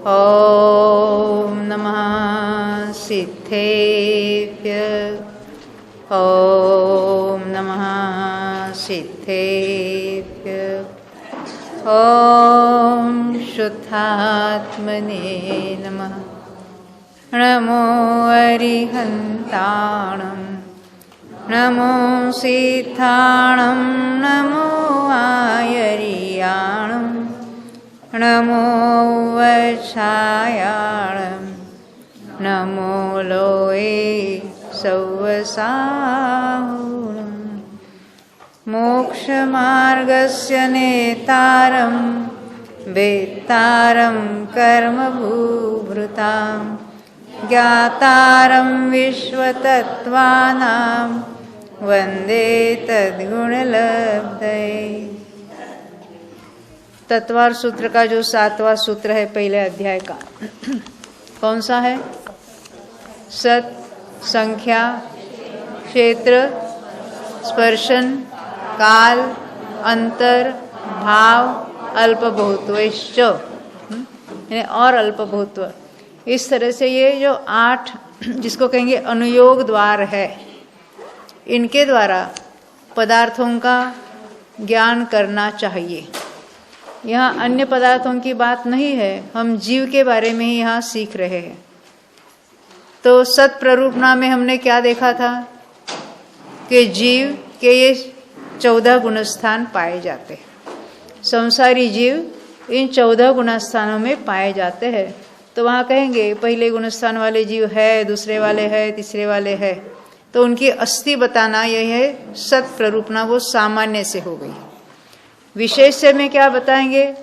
ॐ नमः सिद्धेभ्य ॐ नमः सिद्धेभ्य ॐ शुद्धात्मने नमः। नमो अरिहन्ताणं नमो सिद्धाणं नमो आयर्याणं नमो वक्षायाणं नमो लोये सौवसाहुणं मोक्षमार्गस्य नेतारं वेत्तारं कर्मभूभृतां ज्ञातारं विश्वतत्त्वानां वन्दे तद्गुणलब्धये। तत्वार सूत्र का जो 7वां सूत्र है पहले अध्याय का, कौन सा है? सत, संख्या, क्षेत्र, स्पर्शन, काल, अंतर, भाव, अल्पभूत्वश्च और अल्पभूत्व। इस तरह से ये जो 8 जिसको कहेंगे अनुयोग द्वार है, इनके द्वारा पदार्थों का ज्ञान करना चाहिए। यहाँ अन्य पदार्थों की बात नहीं है, हम जीव के बारे में ही यहाँ सीख रहे हैं। तो सत प्ररूपणा में हमने क्या देखा था कि जीव के ये 14 गुणस्थान पाए जाते हैं। संसारी जीव इन 14 गुणस्थानों में पाए जाते हैं। तो वहाँ कहेंगे पहले गुणस्थान वाले जीव है, दूसरे वाले है, तीसरे वाले है, तो उनकी अस्थि बताना यह है सत प्ररूपणा, वो सामान्य से हो गई। विशेष से में क्या बताएंगे?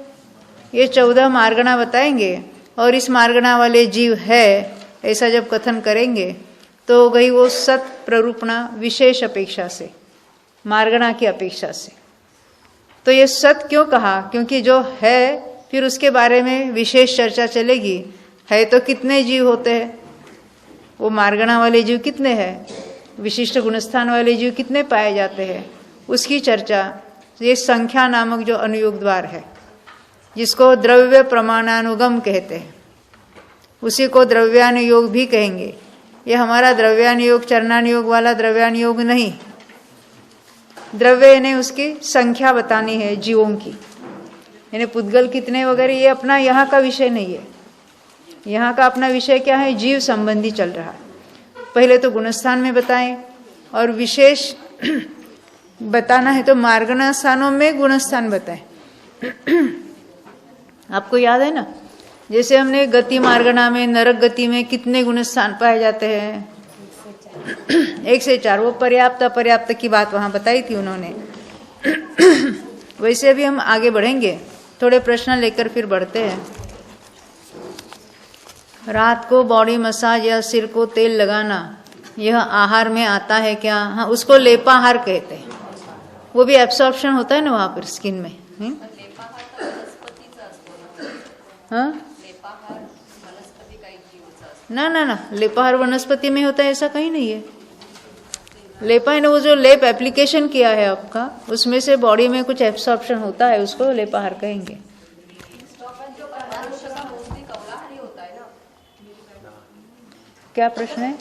ये 14 मार्गणा बताएंगे और इस मार्गणा वाले जीव है ऐसा जब कथन करेंगे तो गई वो सत प्ररूपणा विशेष अपेक्षा से, मार्गणा की अपेक्षा से। तो ये सत क्यों कहा? क्योंकि जो है फिर उसके बारे में विशेष चर्चा चलेगी। है तो कितने जीव होते हैं, वो मार्गणा वाले जीव कितने हैं, विशिष्ट गुणस्थान वाले जीव कितने पाए जाते हैं, उसकी चर्चा ये संख्या नामक जो अनुयोग द्वार है, जिसको द्रव्य प्रमाणानुगम कहते हैं, उसी को द्रव्यानुयोग भी कहेंगे। ये हमारा द्रव्यानुयोग चरणानुयोग वाला द्रव्यानुयोग नहीं, द्रव्य ने उसकी संख्या बतानी है जीवों की, यानी पुद्गल कितने वगैरह, ये अपना यहाँ का विषय नहीं है। यहाँ का अपना विषय क्या है? जीव संबंधी चल रहा है। पहले तो गुणस्थान में बताएं और विशेष बताना है तो मार्गणा स्थानों में गुणस्थान बताएं। आपको याद है ना, जैसे हमने गति मार्गणा में नरक गति में कितने गुणस्थान पाए जाते हैं? 1 से 4। वो पर्याप्त अपर्याप्त की बात वहां बताई थी उन्होंने। वैसे अभी हम आगे बढ़ेंगे, थोड़े प्रश्न लेकर फिर बढ़ते हैं। रात को बॉडी मसाज या सिर को तेल लगाना यह आहार में आता है क्या? हाँ, उसको लेपाहार कहते हैं। वो भी एब्सॉर्प्शन होता है ना वहां पर स्किन में। हाँ ना ना ना, लेपाहार वनस्पति में होता है ऐसा कहीं नहीं है। लेपा है ना, वो जो लेप एप्लीकेशन किया है आपका, उसमें से बॉडी में कुछ एब्सॉर्प्शन होता है, उसको लेपाहार कहेंगे। क्या प्रश्न है?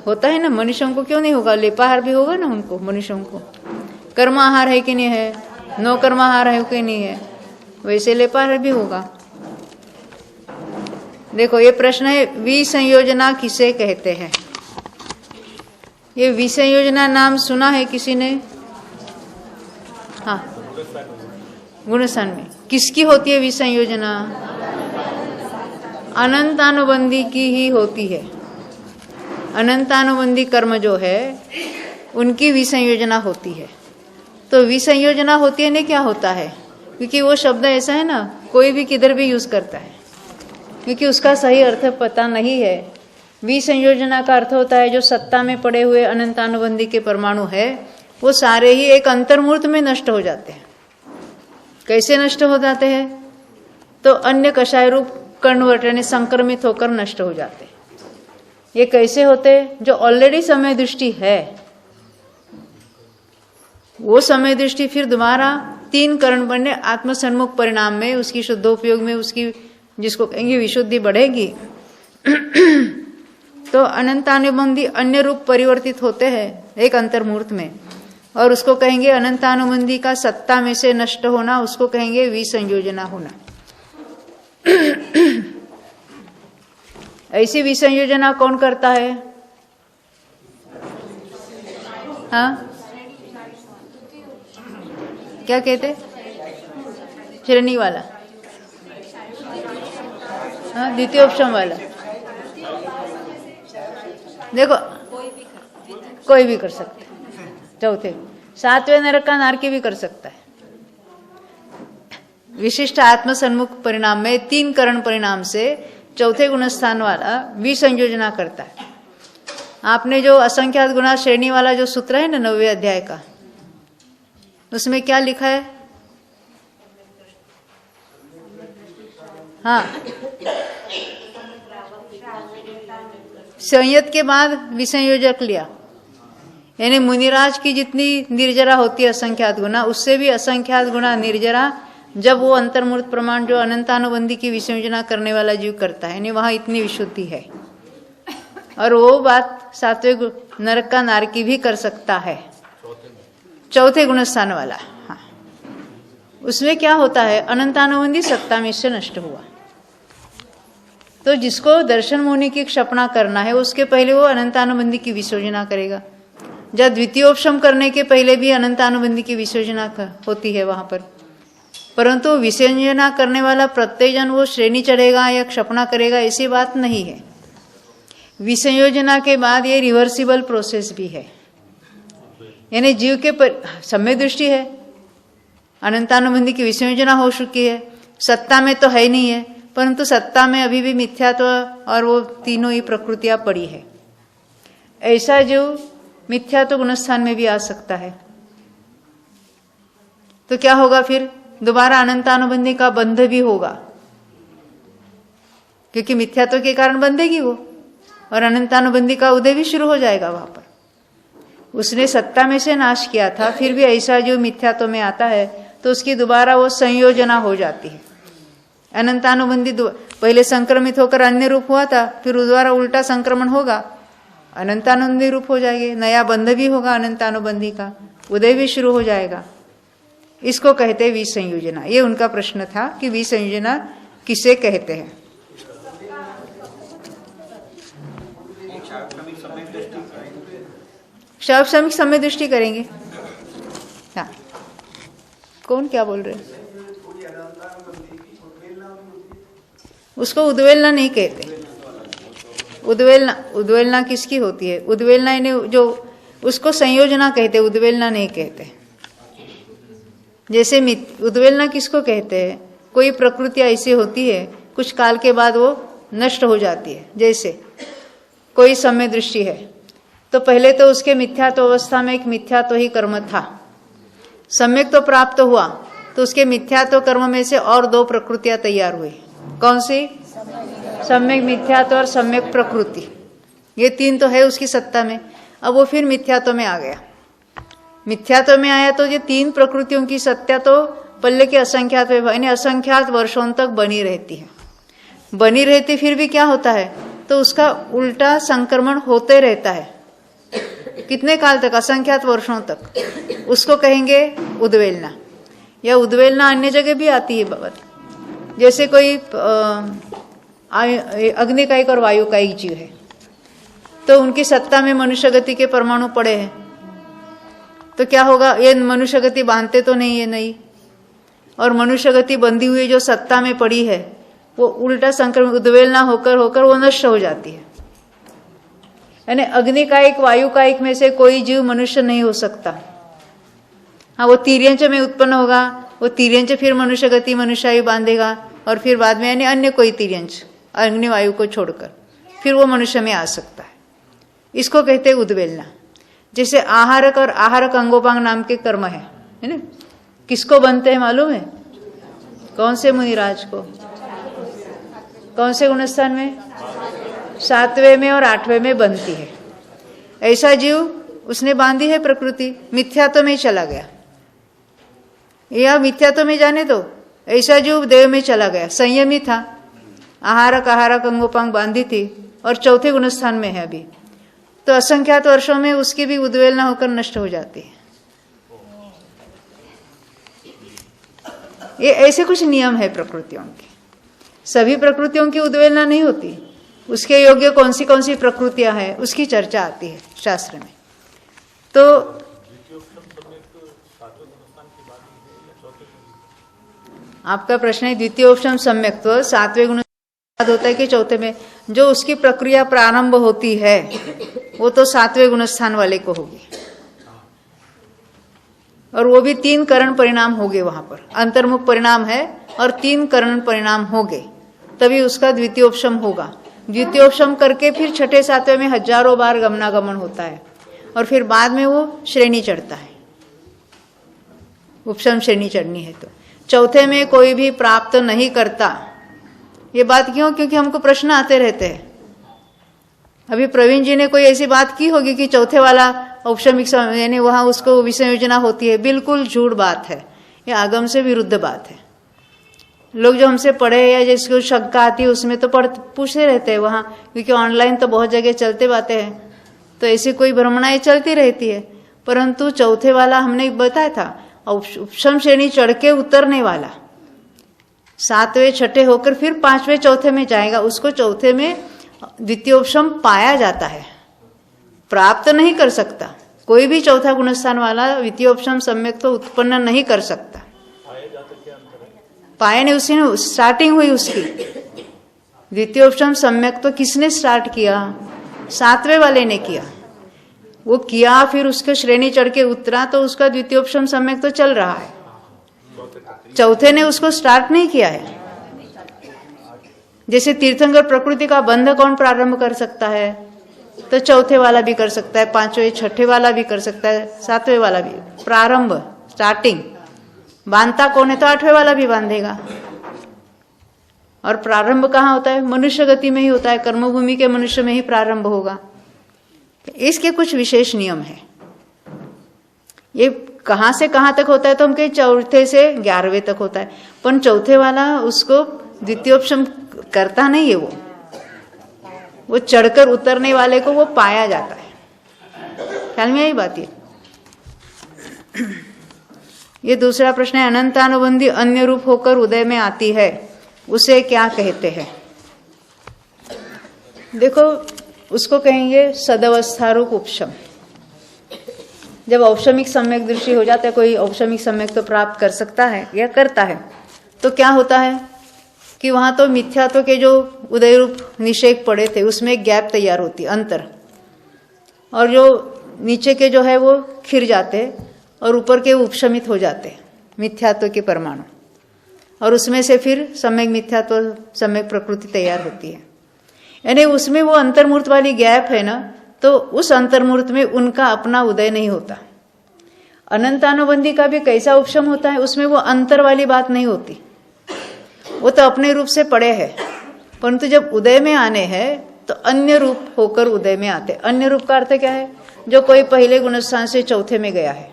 होता है ना, मनुष्यों को क्यों नहीं होगा? लेपाहार भी होगा ना उनको, मनुष्यों को। कर्म आहार है कि नहीं है, नो कर्म आहार है कि नहीं है, वैसे लेपाहार भी होगा। देखो ये प्रश्न है, विसंयोजना किसे कहते हैं? ये विसंयोजना नाम सुना है किसी ने? हाँ, गुणस्थान में किसकी होती है विसंयोजना? अनंतानुबंधी की ही होती है। अनंतानुबंधी कर्म जो है उनकी विसंयोजना होती है। तो विसंयोजना होती है ना, क्या होता है? क्योंकि वो शब्द ऐसा है ना, कोई भी किधर भी यूज करता है, क्योंकि उसका सही अर्थ पता नहीं है। विसंयोजना का अर्थ होता है जो सत्ता में पड़े हुए अनंतानुबंधी के परमाणु है वो सारे ही एक अंतर्मुहूर्त में नष्ट हो जाते हैं। कैसे नष्ट हो जाते हैं? तो अन्य कषाय रूप कन्वर्ट यानी संक्रमित होकर नष्ट हो जाते हैं। ये कैसे होते? जो ऑलरेडी समय दृष्टि है, वो समय दृष्टि फिर दोबारा 3 करण बनने आत्मसन्मुख परिणाम में उसकी शुद्धोपयोग में उसकी जिसको कहेंगे विशुद्धि बढ़ेगी। तो अनंतानुबंधी अन्य रूप परिवर्तित होते हैं एक अंतर्मूर्त में, और उसको कहेंगे अनंतानुबंधी का सत्ता में से नष्ट होना, उसको कहेंगे विसंयोजना होना। ऐसी विसंयोजना कौन करता है? हाँ, क्या कहते? श्रेणी वाला, हाँ, द्वितीयोपशम वाला। देखो कोई भी कर सकता है, चौथे 7वें नरक का नारकी भी कर सकता है। विशिष्ट आत्मसन्मुख परिणाम में 3 करण परिणाम से चौथे गुणस्थान वाला विसंयोजना करता है। आपने जो असंख्यात गुणा श्रेणी वाला जो सूत्र है ना 9वें अध्याय का, उसमें क्या लिखा है? हाँ, संयत के बाद विसंयोजक लिया, यानी मुनिराज की जितनी निर्जरा होती है असंख्यात गुना, उससे भी असंख्यात गुना निर्जरा जब वो अंतर्मूर्त प्रमाण जो अनंतानुबंधी की विसंयोजना करने वाला जीव करता है, यानी वहां इतनी विशुद्धि है। और वो बात 7वें नरक का नारकी भी कर सकता है, चौथे गुणस्थान वाला। हाँ, उसमें क्या होता है? अनंतानुबंधी सत्ता में से नष्ट हुआ। तो जिसको दर्शन मुनि की क्षपणा करना है उसके पहले वो अनंतानुबंधी की विसर्जना करेगा। जब द्वितीयोपशम करने के पहले भी अनंतानुबंधी की विसर्जना होती है वहां पर, परंतु विसर्जना करने वाला प्रत्येक जन वो श्रेणी चढ़ेगा या क्षपणा करेगा ऐसी बात नहीं है। विसंयोजना के बाद ये रिवर्सिबल प्रोसेस भी है, यानी जीव के सम्यक दृष्टि है, अनंतानुबंधी की विसंयोजना हो चुकी है, सत्ता में तो है नहीं है, परंतु सत्ता में अभी भी मिथ्यात्व और वो तीनों ही प्रकृतियां पड़ी है। ऐसा जीव मिथ्यात्व गुणस्थान में भी आ सकता है। तो क्या होगा फिर? दोबारा अनंतानुबंधी का बंध भी होगा, क्योंकि मिथ्यात्व के कारण बंधेगी वो, और अनंतानुबंधी का उदय भी शुरू हो जाएगा वहां पर। उसने सत्ता में से नाश किया था, फिर भी ऐसा जो मिथ्यात्व में आता है तो उसकी दोबारा वो संयोजना हो जाती है। अनंतानुबंधी पहले संक्रमित होकर अन्य रूप हुआ था, फिर दोबारा उल्टा संक्रमण होगा, अनंतानुबंधी रूप हो जाएंगे, नया बंध भी होगा अनंतानुबंधी का, उदय भी शुरू हो जाएगा। इसको कहते हैं विसंयोजना। ये उनका प्रश्न था कि विसंयोजना किसे कहते हैं। शाब्दिक समय दृष्टि करेंगे। हाँ, कौन क्या बोल रहे हैं? उसको उद्वेलना नहीं कहते। उद्वेलना किसकी होती है? उद्वेलना यानी जो उसको संयोजना कहते, उद्वेलना नहीं कहते। जैसे उद्वेलना किसको कहते हैं? कोई प्रकृति ऐसी होती है कुछ काल के बाद वो नष्ट हो जाती है। जैसे कोई समय दृष्टि है तो पहले तो उसके मिथ्यात्व अवस्था में एक मिथ्यात्व ही कर्म था, सम्यक तो प्राप्त हुआ तो उसके मिथ्यात्व कर्म में से और 2 प्रकृतियां तैयार हुई। कौन सी? सम्यक मिथ्यात्व और सम्यक प्रकृति। ये 3 तो है उसकी सत्ता में। अब वो फिर मिथ्यात्व में आ गया। मिथ्यात्व में आया तो ये 3 प्रकृतियों की सत्ता तो पल्ले के असंख्यात यानी असंख्यात वर्षों तक बनी रहती है। बनी रहती फिर भी क्या होता है? तो उसका उल्टा संक्रमण होते रहता है। कितने काल तक? असंख्यात वर्षों तक। उसको कहेंगे उद्वेलना। या उद्वेलना अन्य जगह भी आती है बाबा। जैसे कोई अग्निकायिक और वायुकायिक जीव है तो उनकी सत्ता में मनुष्य गति के परमाणु पड़े हैं, तो क्या होगा? ये मनुष्य गति बांधते तो नहीं है, नहीं, और मनुष्य गति बंधी हुई जो सत्ता में पड़ी है वो उल्टा संक्रमण उद्वेलना होकर वो नष्ट हो जाती है। यानी अग्निकायिक वायुकायिक में से कोई जीव मनुष्य नहीं हो सकता। हाँ, वो तिर्यंच में उत्पन्न होगा, वो तिर्यंच फिर मनुष्य गति मनुष्यायु बांधेगा, और फिर बाद में यानी अन्य कोई तिर्यंच अग्निवायु को छोड़कर फिर वो मनुष्य में आ सकता है। इसको कहते हैं उद्वेलना। जैसे आहारक और आहारक अंगोपांग नाम के कर्म है ना, किसको बनते हैं मालूम है? कौन से मुनिराज को? कौन से गुणस्थान में? 7वें में और 8वें में बनती है। ऐसा जीव उसने बांधी है प्रकृति, मिथ्यात्व में चला गया। या मिथ्यात्व में जाने दो, ऐसा जो देव में चला गया, संयमी था, आहारक आहारक अंगोपांग बांधी थी और चौथे गुणस्थान में है अभी, तो असंख्यात वर्षों में उसकी भी उद्वेलना होकर नष्ट हो जाती है। ये ऐसे कुछ नियम है प्रकृतियों के। सभी प्रकृतियों की उद्वेलना नहीं होती, उसके योग्य कौन सी प्रकृतियां हैं उसकी चर्चा आती है शास्त्र में। तो आपका प्रश्न है द्वितीयोपशम सम्यक्त्व सातवें गुण होता है कि चौथे में? जो उसकी प्रक्रिया प्रारंभ होती है वो तो सातवें गुण स्थान वाले को होगी, और वो भी 3 करण परिणाम होंगे वहां पर, अंतर्मुख परिणाम है और 3 करण परिणाम होंगे, तभी उसका द्वितीयोपशम होगा। द्वितीयोपशम करके फिर छठे सातवें में हजारों बार गमनागमन होता है, और फिर बाद में वो श्रेणी चढ़ता है, उपशम श्रेणी चढ़नी है। तो चौथे में कोई भी प्राप्त नहीं करता। ये बात क्यों? क्योंकि हमको प्रश्न आते रहते हैं। अभी प्रवीण जी ने कोई ऐसी बात की होगी कि चौथे वाला औपशमिक यानी वहां उसको विसंयोजना होती है, बिल्कुल झूठ बात है, ये आगम से विरुद्ध बात है। लोग जो हमसे पढ़े या जिसको शंका आती है उसमें तो पूछते रहते हैं वहां, क्योंकि ऑनलाइन तो बहुत जगह चलते बातें हैं, तो ऐसी कोई भ्रमणाएं चलती रहती है। परंतु चौथे वाला हमने बताया था, उपशम श्रेणी चढ़ के उतरने वाला, सातवें छठे होकर फिर पांचवें चौथे में जाएगा, उसको चौथे में द्वितीयोपशम पाया जाता है, प्राप्त नहीं कर सकता। कोई भी चौथा गुणस्थान वाला द्वितीयोपशम सम्यक तो उत्पन्न नहीं कर सकता। पाया नहीं, उसी ने स्टार्टिंग हुई उसकी। द्वितीयोपशम सम्यक तो किसने स्टार्ट किया? सातवें वाले ने किया। वो किया, फिर उसके श्रेणी चढ़ के उतरा, तो उसका द्वितीयोपशम सम्यक तो चल रहा है। चौथे ने उसको स्टार्ट नहीं किया है। जैसे तीर्थंकर प्रकृति का बंध कौन प्रारंभ कर सकता है? तो चौथे वाला भी कर सकता है, पांचवें छठे वाला भी कर सकता है, सातवें वाला भी। प्रारंभ स्टार्टिंग बांधता कौन है? तो आठवें वाला भी बांधेगा। और प्रारंभ कहाँ होता है? मनुष्य गति में ही होता है, कर्मभूमि के मनुष्य में ही प्रारंभ होगा। इसके कुछ विशेष नियम है। ये कहां से कहां तक होता है? तो हम कहें चौथे से 11वें तक होता है, पर चौथे वाला उसको द्वितीयोपशम करता नहीं है, वो चढ़कर उतरने वाले को वो पाया जाता है। ख्याल में यही बात है। ये दूसरा प्रश्न है, अनंतानुबंधी अन्य रूप होकर उदय में आती है, उसे क्या कहते हैं? देखो, उसको कहेंगे सदवस्था रूप उपशम। जब औपशमिक सम्यक दृष्टि हो जाता है, कोई औपशमिक सम्यक तो प्राप्त कर सकता है या करता है, तो क्या होता है कि वहां तो मिथ्यात्व के जो उदय रूप निषेक पड़े थे उसमें एक गैप तैयार होती, अंतर, और जो नीचे के जो है वो खिर जाते और ऊपर के उपशमित हो जाते मिथ्यात्व के परमाणु, और उसमें से फिर सम्यक मिथ्यात्व सम्यक प्रकृति तैयार होती है। यानी उसमें वो अंतर्मूर्त वाली गैप है ना, तो उस अंतर्मूर्त में उनका अपना उदय नहीं होता। अनंतानुबंधी का भी कैसा उपशम होता है, उसमें वो अंतर वाली बात नहीं होती, वो तो अपने रूप से पड़े है, परंतु जब उदय में आने हैं तो अन्य रूप होकर उदय में आते। अन्य रूप का अर्थ क्या है? जो कोई पहले गुणस्थान से चौथे में गया है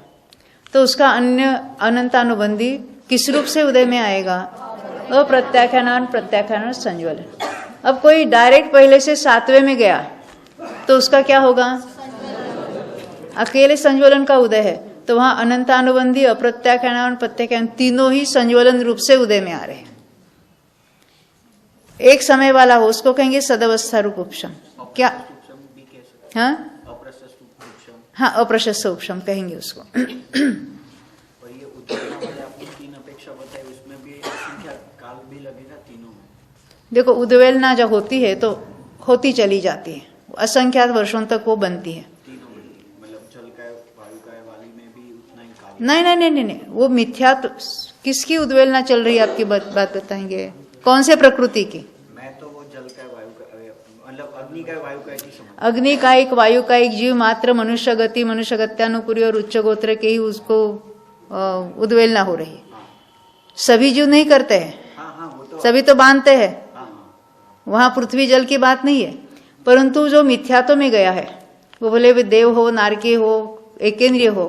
तो उसका अन्य अनंतानुबंधी किस रूप से उदय में आएगा? अप्रत्याख्यान प्रत्याख्यान संज्वलन। अब कोई डायरेक्ट पहले से सातवें में गया तो उसका क्या होगा? अकेले संज्वलन का उदय है, तो वहां अनंतानुबंधी अप्रत्याख्यान और प्रत्याख्यान तीनों ही संज्वलन रूप से उदय में आ रहे हैं। एक समय वाला हो उसको कहेंगे सदवस्था रूप उपशम। क्या? हाँ हाँ, अप्रशस्त उपशम कहेंगे उसको। देखो, उद्वेलना जब होती है तो होती चली जाती है, असंख्यात वर्षों तक वो बनती है। नहीं नहीं नहीं नहीं, वो मिथ्या। किसकी उद्वेलना चल रही है आपकी बात बताएंगे? कौन से प्रकृति की? मैं तो वो जल का, वायु का, मतलब अग्नि का, वायु का ही समझ। अग्नि का एक, वायु का एक, जीव मात्र मनुष्य गति, मनुष्य गत्यानुपुरी और उच्च गोत्र के ही उसको उद्वेलना हो रही है। सभी जीव नहीं करते हैं, सभी तो बांधते हैं। वहां पृथ्वी जल की बात नहीं है, परंतु जो मिथ्यात्व में गया है वो भले वे देव हो, नारकीय हो, एकेंद्रिय हो,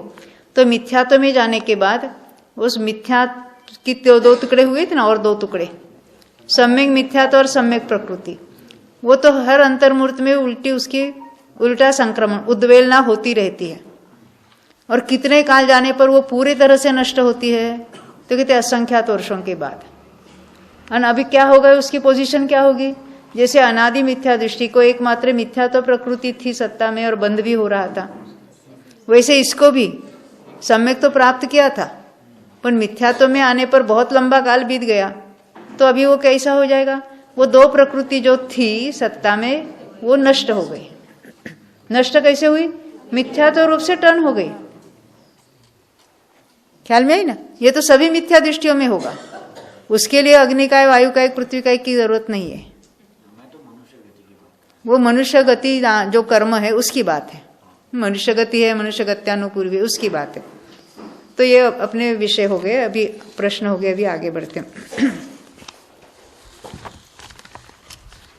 तो मिथ्यात्व में जाने के बाद उस मिथ्या की दो टुकड़े हुए थे ना, और दो टुकड़े, सम्यक मिथ्यात्व और सम्यक प्रकृति, वो तो हर अंतर्मूर्त में उल्टी उसकी उल्टा संक्रमण उद्वेलना होती रहती है। और कितने काल जाने पर वो पूरी तरह से नष्ट होती है, तो कहते असंख्यात वर्षों के बाद। और अभी क्या होगा, उसकी पोजीशन क्या होगी? जैसे अनादि मिथ्या दृष्टि को एकमात्र मिथ्या तो प्रकृति थी सत्ता में और बंद भी हो रहा था, वैसे इसको भी सम्यक तो प्राप्त किया था, पर मिथ्यात्व में आने पर बहुत लंबा काल बीत गया, तो अभी वो कैसा हो जाएगा? वो दो प्रकृति जो थी सत्ता में वो नष्ट हो गई। नष्ट कैसे हुई? मिथ्यात्व रूप से टर्न हो गई। ख्याल में आई ना? ये तो सभी मिथ्या दृष्टियों में होगा, उसके लिए अग्नि का, वायु का, पृथ्वी का की जरूरत नहीं है। वो मनुष्य गति जो कर्म है उसकी बात है, मनुष्य गति है, मनुष्य गत्यानुपूर्वी, उसकी बात है। तो ये अपने विषय हो गए, अभी प्रश्न हो गए, अभी आगे बढ़ते हैं।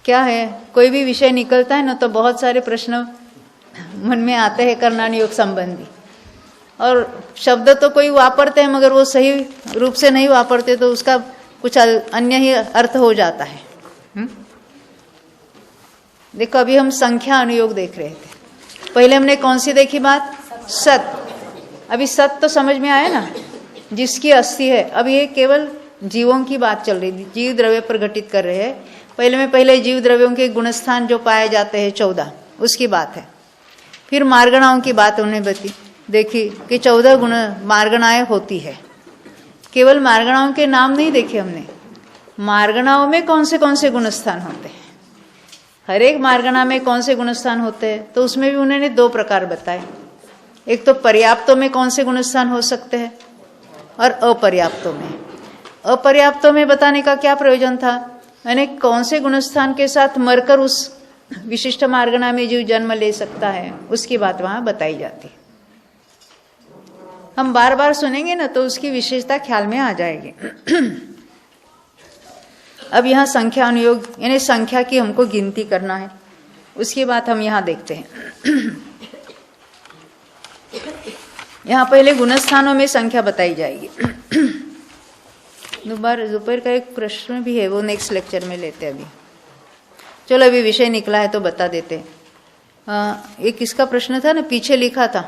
क्या है, कोई भी विषय निकलता है ना तो बहुत सारे प्रश्न मन में आते हैं कर्णान योग संबंधी, और शब्द तो कोई वापरते हैं मगर वो सही रूप से नहीं वापरते, तो उसका कुछ अन्य ही अर्थ हो जाता है। देखो अभी हम संख्या अनुयोग देख रहे थे, पहले हमने कौन सी देखी बात? सत। अभी सत तो समझ में आया ना, जिसकी अस्थि है। अब ये केवल जीवों की बात चल रही थी, जीव द्रव्य पर घटित कर रहे हैं। पहले जीव द्रव्यों के गुणस्थान जो पाए जाते हैं 14, उसकी बात है। फिर मार्गणाओं की बात उन्हें देखी कि 14 गुण मार्गणाएं होती है। केवल मार्गणाओं के नाम नहीं देखे हमने, मार्गणाओं में कौन से गुणस्थान होते हैं, हर एक मार्गणा में कौन से गुणस्थान होते हैं, तो उसमें भी उन्होंने दो प्रकार बताए। एक तो पर्याप्तों में कौन से गुणस्थान हो सकते हैं, और अपर्याप्तों में। अपर्याप्तों में बताने का क्या प्रयोजन था, यानी कौन से गुणस्थान के साथ मरकर उस विशिष्ट मार्गणा में जीव जन्म ले सकता है, उसकी बात वहां बताई जाती है। हम बार बार सुनेंगे ना तो उसकी विशेषता ख्याल में आ जाएगी। अब यहाँ संख्या अनुयोग यानी संख्या की हमको गिनती करना है, उसकी बात हम यहाँ देखते हैं। यहाँ पहले गुणस्थानों में संख्या बताई जाएगी। दोपहर का एक प्रश्न भी है, वो नेक्स्ट लेक्चर में लेते हैं। अभी चलो, अभी विषय निकला है तो बता देते। एक किसका प्रश्न था ना, पीछे लिखा था,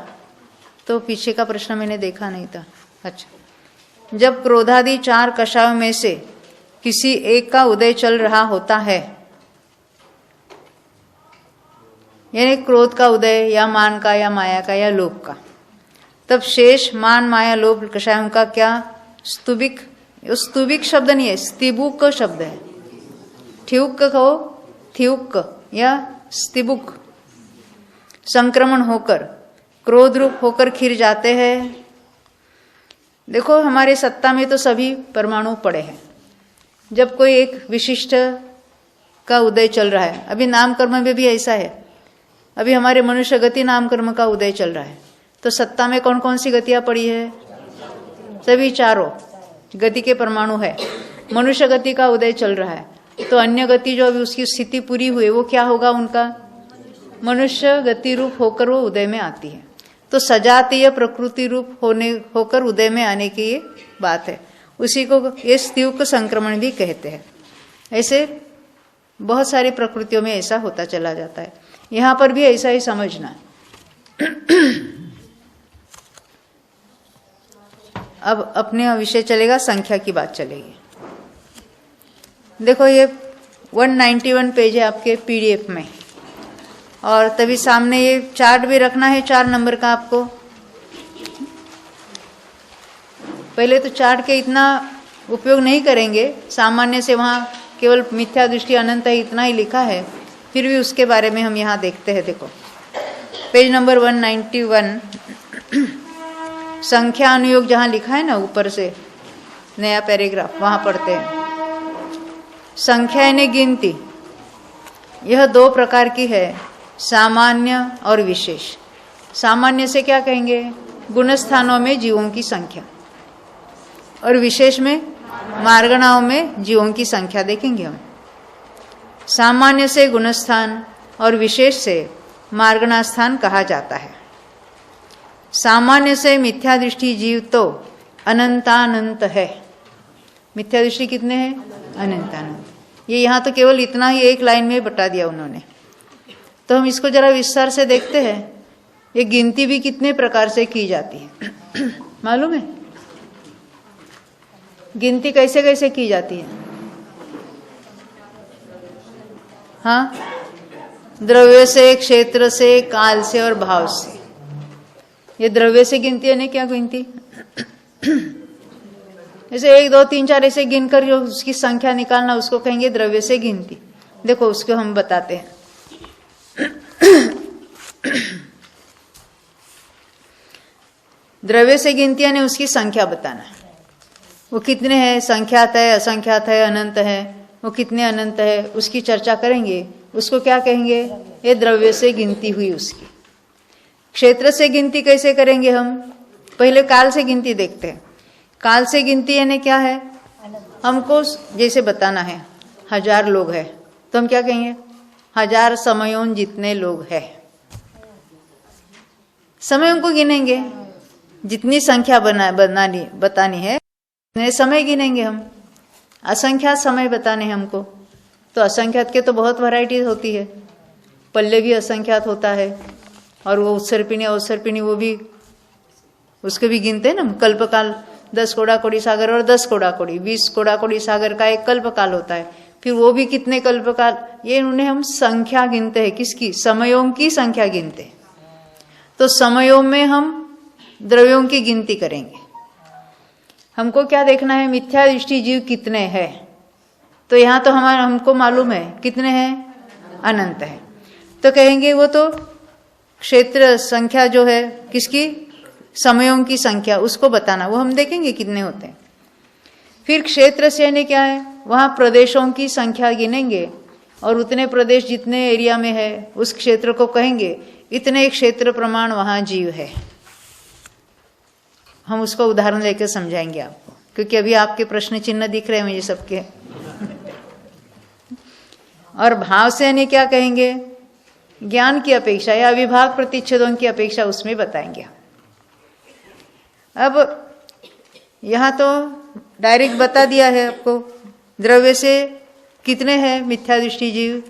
तो पीछे का प्रश्न मैंने देखा नहीं था। अच्छा, जब क्रोधादि 4 कषायों में से किसी एक का उदय चल रहा होता है, यानी क्रोध का उदय या मान का या माया का या लोभ का, तब शेष मान माया लोभ कषायों का क्या स्तुबिक शब्द नहीं है, स्तिबुक शब्द है। ठ्युक कहो, थ्युक या स्तिबुक, संक्रमण होकर क्रोध रूप होकर खिर जाते हैं। देखो हमारे सत्ता में तो सभी परमाणु पड़े हैं। जब कोई एक विशिष्ट का उदय चल रहा है, अभी नाम कर्म में भी ऐसा है, अभी हमारे मनुष्य गति नाम कर्म का उदय चल रहा है, तो सत्ता में कौन कौन सी गतियां पड़ी है? सभी चारों गति के परमाणु है। मनुष्य गति का उदय चल रहा है, तो अन्य गति जो अभी उसकी स्थिति पूरी हुई वो क्या होगा? उनका मनुष्य गति रूप होकर वो उदय में आती है। तो सजातीय प्रकृति रूप होकर उदय में आने की ये बात है। उसी को ये स्त्युक संक्रमण भी कहते हैं। ऐसे बहुत सारी प्रकृतियों में ऐसा होता चला जाता है, यहाँ पर भी ऐसा ही समझना है। अब अपने विषय चलेगा, संख्या की बात चलेगी। देखो ये 191 पेज है आपके पीडीएफ में, और तभी सामने ये चार्ट भी रखना है 4 नंबर का आपको। पहले तो चार्ट के इतना उपयोग नहीं करेंगे, सामान्य से वहाँ केवल मिथ्या दृष्टि अनंत है इतना ही लिखा है, फिर भी उसके बारे में हम यहाँ देखते हैं। देखो पेज नंबर 191, संख्या अनुयोग जहाँ लिखा है ना ऊपर से नया पैराग्राफ, वहाँ पढ़ते हैं। संख्या यानी गिनती, यह 2 प्रकार की है, सामान्य और विशेष। सामान्य से क्या कहेंगे? गुणस्थानों में जीवों की संख्या, और विशेष में मार्गणाओं में जीवों की संख्या देखेंगे हम। सामान्य से गुणस्थान और विशेष से मार्गणास्थान कहा जाता है। सामान्य से मिथ्या दृष्टि जीव तो अनंतानंत है। मिथ्या दृष्टि कितने हैं? अनंतानंत। ये यहाँ तो केवल इतना ही एक लाइन में बता दिया उन्होंने। तो हम इसको जरा विस्तार से देखते हैं। ये गिनती भी कितने प्रकार से की जाती है मालूम है? गिनती कैसे कैसे की जाती है? हाँ, द्रव्य से, क्षेत्र से, काल से और भाव से। ये द्रव्य से गिनती है ना? क्या गिनती? जैसे 1 2 3 4 ऐसे गिनकर जो उसकी संख्या निकालना, उसको कहेंगे द्रव्य से गिनती। देखो उसको हम बताते हैं। द्रव्य से गिनती यानी उसकी संख्या बताना। वो कितने हैं, संख्यात है, असंख्यात है, अनंत है, वो कितने अनंत है, उसकी चर्चा करेंगे। उसको क्या कहेंगे? ये द्रव्य से गिनती हुई उसकी। क्षेत्र से गिनती कैसे करेंगे हम? पहले काल से गिनती देखते हैं। काल से गिनती यानी क्या है? हमको जैसे बताना है 1000 लोग हैं तो हम क्या कहेंगे? 1000 समयों जितने लोग हैं। समयों को गिनेंगे, जितनी संख्या बतानी है उतने समय गिनेंगे हम। असंख्यात समय बताने हैं हमको, तो असंख्यात के तो बहुत वैरायटीज होती है। पल्ले भी असंख्यात होता है, और वो उत्सर्पिणी अवसर्पिणी वो भी, उसके भी गिनते हैं ना। कल्पकाल 10 कोड़ा कोड़ी सागर और 10 कोड़ा कोड़ी, 20 कोड़ा कोड़ी सागर का एक कल्पकाल होता है। फिर वो भी कितने कल्पकाल, ये उन्हें हम संख्या गिनते हैं। किसकी? समयों की संख्या गिनते हैं। तो समयों में हम द्रव्यों की गिनती करेंगे। हमको क्या देखना है? मिथ्या दृष्टि जीव कितने हैं। तो यहाँ तो हमको मालूम है कितने हैं? अनंत है। तो कहेंगे वो तो क्षेत्र संख्या जो है किसकी? समयों की संख्या, उसको बताना। वो हम देखेंगे कितने होते हैं। फिर क्षेत्र से यानी क्या है? वहाँ प्रदेशों की संख्या गिनेंगे, और उतने प्रदेश जितने एरिया में है उस क्षेत्र को कहेंगे इतने क्षेत्र प्रमाण वहाँ जीव है। हम उसको उदाहरण लेकर समझाएंगे आपको, क्योंकि अभी आपके प्रश्न चिन्ह दिख रहे हैं मुझे सबके। और भाव से यानी क्या कहेंगे? ज्ञान की अपेक्षा या विभाग प्रतिच्छेदों की अपेक्षा उसमें बताएंगे। अब यहाँ तो डायरेक्ट बता दिया है आपको, द्रव्य से कितने हैं मिथ्या दृष्टि जीव?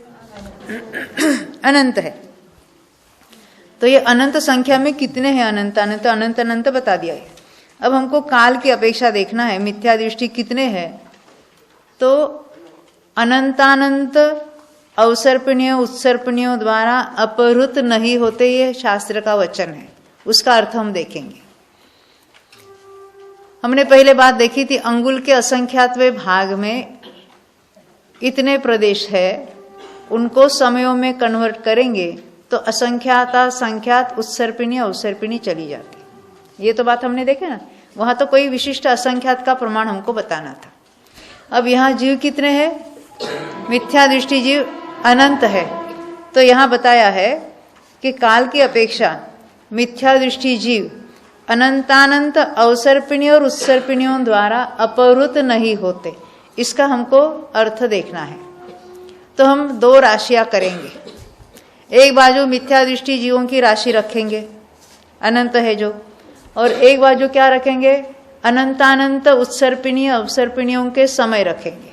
अनंत है। तो ये अनंत संख्या में कितने हैं? अनंत अनंत अनंत अनंत बता दिया है। अब हमको काल की अपेक्षा देखना है, मिथ्या दृष्टि कितने हैं। तो अनंतानंत अवसर्पणियों उत्सर्पणियों द्वारा अपहृत नहीं होते, ये शास्त्र का वचन है। उसका अर्थ हम देखेंगे। हमने पहले बात देखी थी, अंगुल के असंख्यातवें भाग में इतने प्रदेश है, उनको समयों में कन्वर्ट करेंगे तो असंख्याता संख्यात उत्सर्पिणी अवसर्पिणी चली जाती। ये तो बात हमने देखी ना। वहां तो कोई विशिष्ट असंख्यात का प्रमाण हमको बताना था। अब यहाँ जीव कितने हैं? मिथ्या दृष्टि जीव अनंत है। तो यहाँ बताया है कि काल की अपेक्षा मिथ्या दृष्टि जीव अनंतानंत अवसर्पिणी और उत्सर्पिणियों द्वारा अपहृत नहीं होते। इसका हमको अर्थ देखना है। तो हम 2 राशियां करेंगे। एक बाजू मिथ्या दृष्टि जीवों की राशि रखेंगे, अनंत है जो, और एक बाजू क्या रखेंगे? अनंतानंत उत्सर्पिणी अवसर्पिणियों के समय रखेंगे।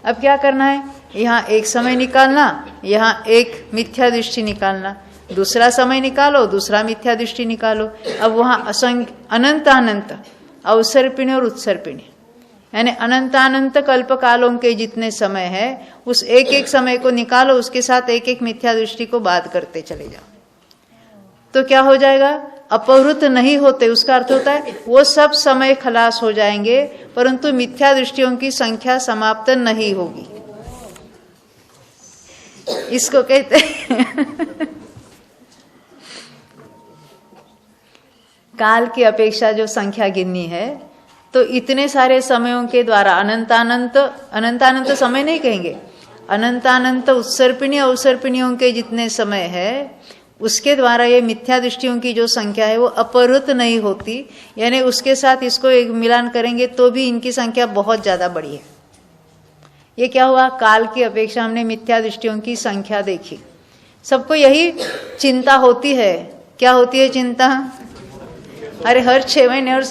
अब क्या करना है? यहाँ एक समय निकालना, यहाँ एक मिथ्या दृष्टि निकालना, दूसरा समय निकालो, दूसरा मिथ्या दृष्टि निकालो। अब वहाँ अनंत अनंत अवसर्पिणी और उत्सर्पिणी यानी अनंतानंत कल्पकालों के जितने समय है उस एक एक समय को निकालो, उसके साथ एक एक मिथ्या दृष्टि को बात करते चले जाओ। तो क्या हो जाएगा? अपहृत नहीं होते। उसका अर्थ होता है वो सब समय खलास हो जाएंगे, परंतु मिथ्या दृष्टियों की संख्या समाप्त नहीं होगी। इसको कहते हैं काल की अपेक्षा जो संख्या गिननी है, तो इतने सारे समयों के द्वारा अनंतानंत समय नहीं कहेंगे, अनंतानंत उत्सर्पिणी अवसर्पिणियों के जितने समय है उसके द्वारा ये मिथ्या दृष्टियों की जो संख्या है वो अपहृत नहीं होती। यानी उसके साथ इसको एक मिलान करेंगे तो भी इनकी संख्या बहुत ज्यादा बड़ी है। ये क्या हुआ? काल की अपेक्षा हमने मिथ्या दृष्टियों की संख्या देखी। सबको यही चिंता होती है। क्या होती है चिंता? अरे हर 6 महीने और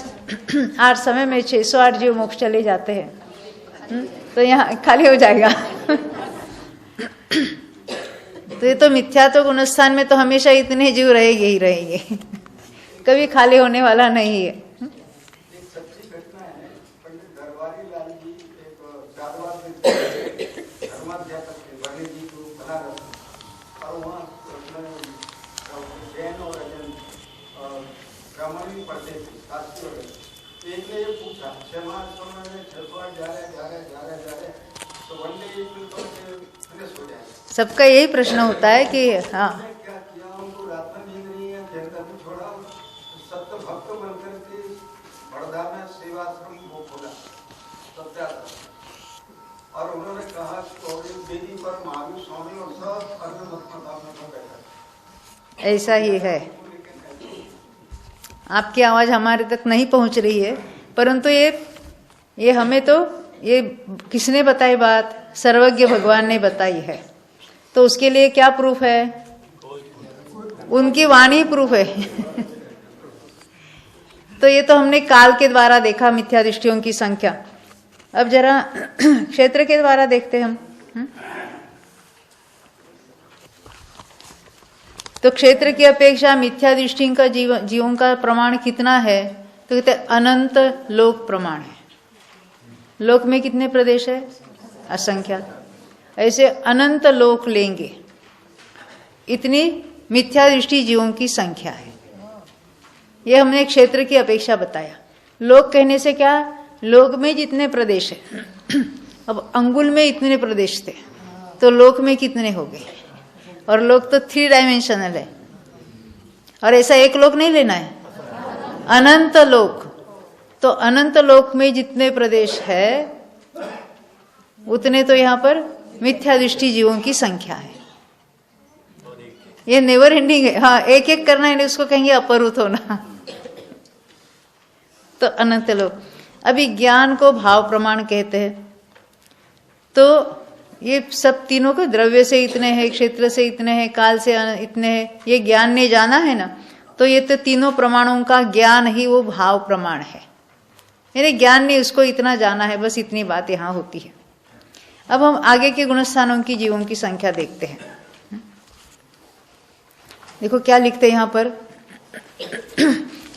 8 समय में 608 जीव मोक्ष चले जाते हैं, तो यहाँ खाली हो जाएगा। तो ये तो मिथ्या तो गुणस्थान में तो हमेशा इतने जीव रहेंगे ही रहेंगे, कभी खाली होने वाला नहीं है। सबका यही प्रश्न होता है कि हाँ, और उन्होंने कहा वेदी पर महावीर स्वामी और सब ऐसा ही है। आपकी आवाज हमारे तक नहीं पहुंच रही है, परंतु ये हमें तो ये किसने बताई बात? सर्वज्ञ भगवान ने बताई है। तो उसके लिए क्या प्रूफ है? उनकी वाणी प्रूफ है। तो ये तो हमने काल के द्वारा देखा, मिथ्या दृष्टियों की संख्या। अब जरा क्षेत्र के द्वारा देखते हैं हम। तो क्षेत्र की अपेक्षा मिथ्या दृष्टि का जीवों का प्रमाण कितना है? तो कहते अनंत लोक प्रमाण है। लोक में कितने प्रदेश है? असंख्यात। ऐसे अनंत लोक लेंगे, इतनी मिथ्या दृष्टि जीवों की संख्या है। यह हमने क्षेत्र की अपेक्षा बताया। लोक कहने से क्या? लोक में जितने प्रदेश है। अब अंगुल में इतने प्रदेश थे, तो लोक में कितने हो गए? और लोक तो 3 डायमेंशनल है, और ऐसा एक लोक नहीं लेना है, अनंत लोक। तो अनंत लोक में जितने प्रदेश है उतने तो यहाँ पर मिथ्या दृष्टि जीवों की संख्या है। ये नेवर एंडिंग है। हाँ, एक एक करना है, उसको कहेंगे अपरुत होना। तो अनंत लोक। अभी ज्ञान को भाव प्रमाण कहते हैं। तो ये सब तीनों को द्रव्य से इतने हैं, क्षेत्र से इतने हैं, काल से इतने हैं, ये ज्ञान ने जाना है ना। तो ये तो तीनों प्रमाणों का ज्ञान ही वो भाव प्रमाण है। यानी ज्ञान ने उसको इतना जाना है, बस इतनी बात यहाँ होती है। अब हम आगे के गुणस्थानों की जीवों की संख्या देखते हैं। देखो क्या लिखते हैं यहाँ पर।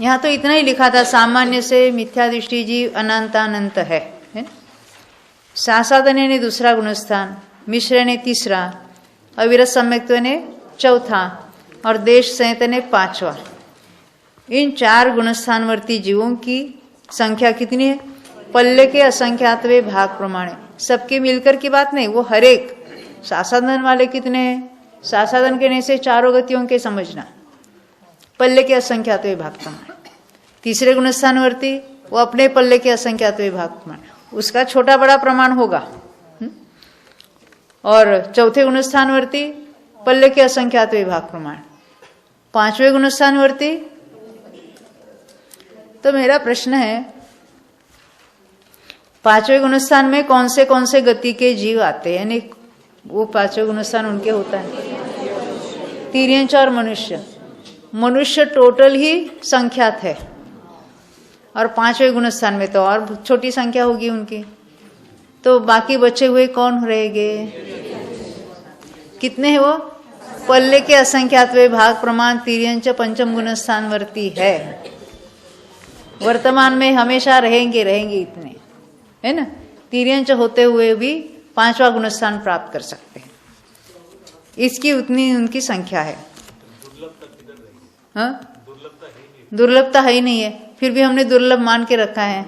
यहाँ तो इतना ही लिखा था, सामान्य से मिथ्या दृष्टि जीव अनंतानंत है। सासादन ने दूसरा गुणस्थान, मिश्र ने तीसरा, अविरत सम्यक्त्व ने चौथा और देश संयत ने 5वां। इन 4 गुणस्थानवर्ती जीवों की संख्या कितनी है? पल्ले के असंख्यातवे भाग प्रमाण। सबके मिलकर की बात नहीं, वो हर एक सासादन वाले कितने हैं, सासादन कहने से 4 गतियों के समझना। पल्ले के असंख्यातवे भाग प्रमाण। तीसरे गुणस्थानवर्ती वो अपने पल्ले के असंख्यातवे भाग प्रमाण, उसका छोटा बड़ा प्रमाण होगा। और चौथे गुणस्थानवर्ती पल्ले के असंख्यातवे भाग प्रमाण। 5वें गुणस्थानवर्ती। तो मेरा प्रश्न है, 5वें गुणस्थान में कौन से गति के जीव आते हैं? यानी वो 5वें गुणस्थान उनके होता है तिर्यंच और मनुष्य। मनुष्य टोटल ही संख्यात है, और 5वें गुणस्थान में तो और छोटी संख्या होगी उनकी। तो बाकी बचे हुए कौन रहेंगे? कितने हैं वो? पल्ले के असंख्यातवे भाग प्रमाण तिर्यंच पंचम गुणस्थानवर्ती है। वर्तमान में हमेशा रहेंगे इतने, है ना। तिर्यंच होते हुए भी 5वां गुणस्थान प्राप्त कर सकते हैं, इसकी उतनी उनकी संख्या है। हाँ, दुर्लभता है ही नहीं है, फिर भी हमने दुर्लभ मान के रखा है।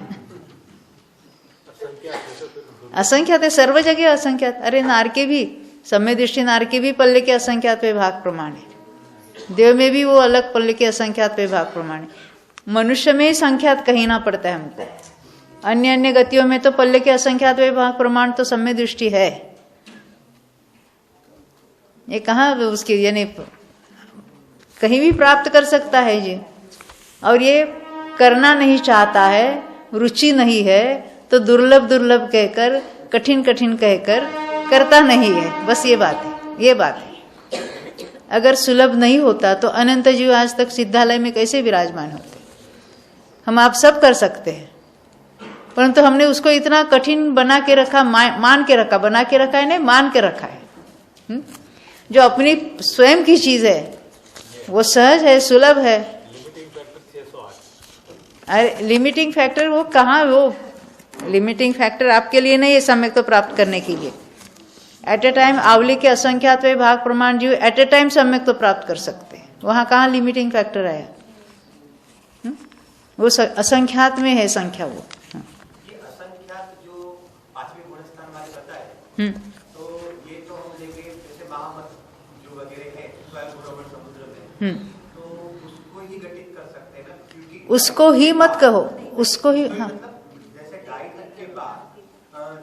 असंख्यात है, सर्व जगह असंख्यात। अरे नार के भी, समय दृष्टि नार के भी पल्ले के असंख्यात विभाग प्रमाण है। देव में भी वो अलग पल्ले के असंख्यात विभाग प्रमाण है। मनुष्य में ही संख्यात कहना पड़ता है हमको। अन्य गतियों में तो पल्ले के असंख्यात विभाग प्रमाण तो समय दृष्टि है। ये कहाँ उसकी, यानी कहीं भी प्राप्त कर सकता है जी। और ये करना नहीं चाहता है, रुचि नहीं है, तो दुर्लभ कहकर, कठिन कहकर करता नहीं है। बस ये बात है, ये बात है। अगर सुलभ नहीं होता तो अनंत जीव आज तक सिद्धालय में कैसे विराजमान होते? हम आप सब कर सकते हैं, परंतु हमने उसको इतना कठिन बना के रखा, मान के रखा, बना के रखा है नहीं, मान के रखा है। जो अपनी स्वयं की चीज है वो सहज है, सुलभ है। अरे लिमिटिंग फैक्टर वो कहाँ, वो लिमिटिंग फैक्टर आपके लिए नहीं है सम्यक तो प्राप्त करने के लिए। एट ए टाइम आवली के असंख्यात वे भाग प्रमाण जीव एट ए टाइम सम्यक तो प्राप्त कर सकते हैं, वहां कहाँ लिमिटिंग फैक्टर आया? वो असंख्यात में है संख्या। वो ये असंख्यात जो पांचवें गुण स्थान वाले बताए, तो ये तो हम लेंगे जैसे महामत जो वगैरह है स्वयं समुद्र में, तो उसको ही घटित कर सकते हैं ना, क्योंकि उसको ही मत कहो, उसको ही। हाँ, जैसे गाय के बाद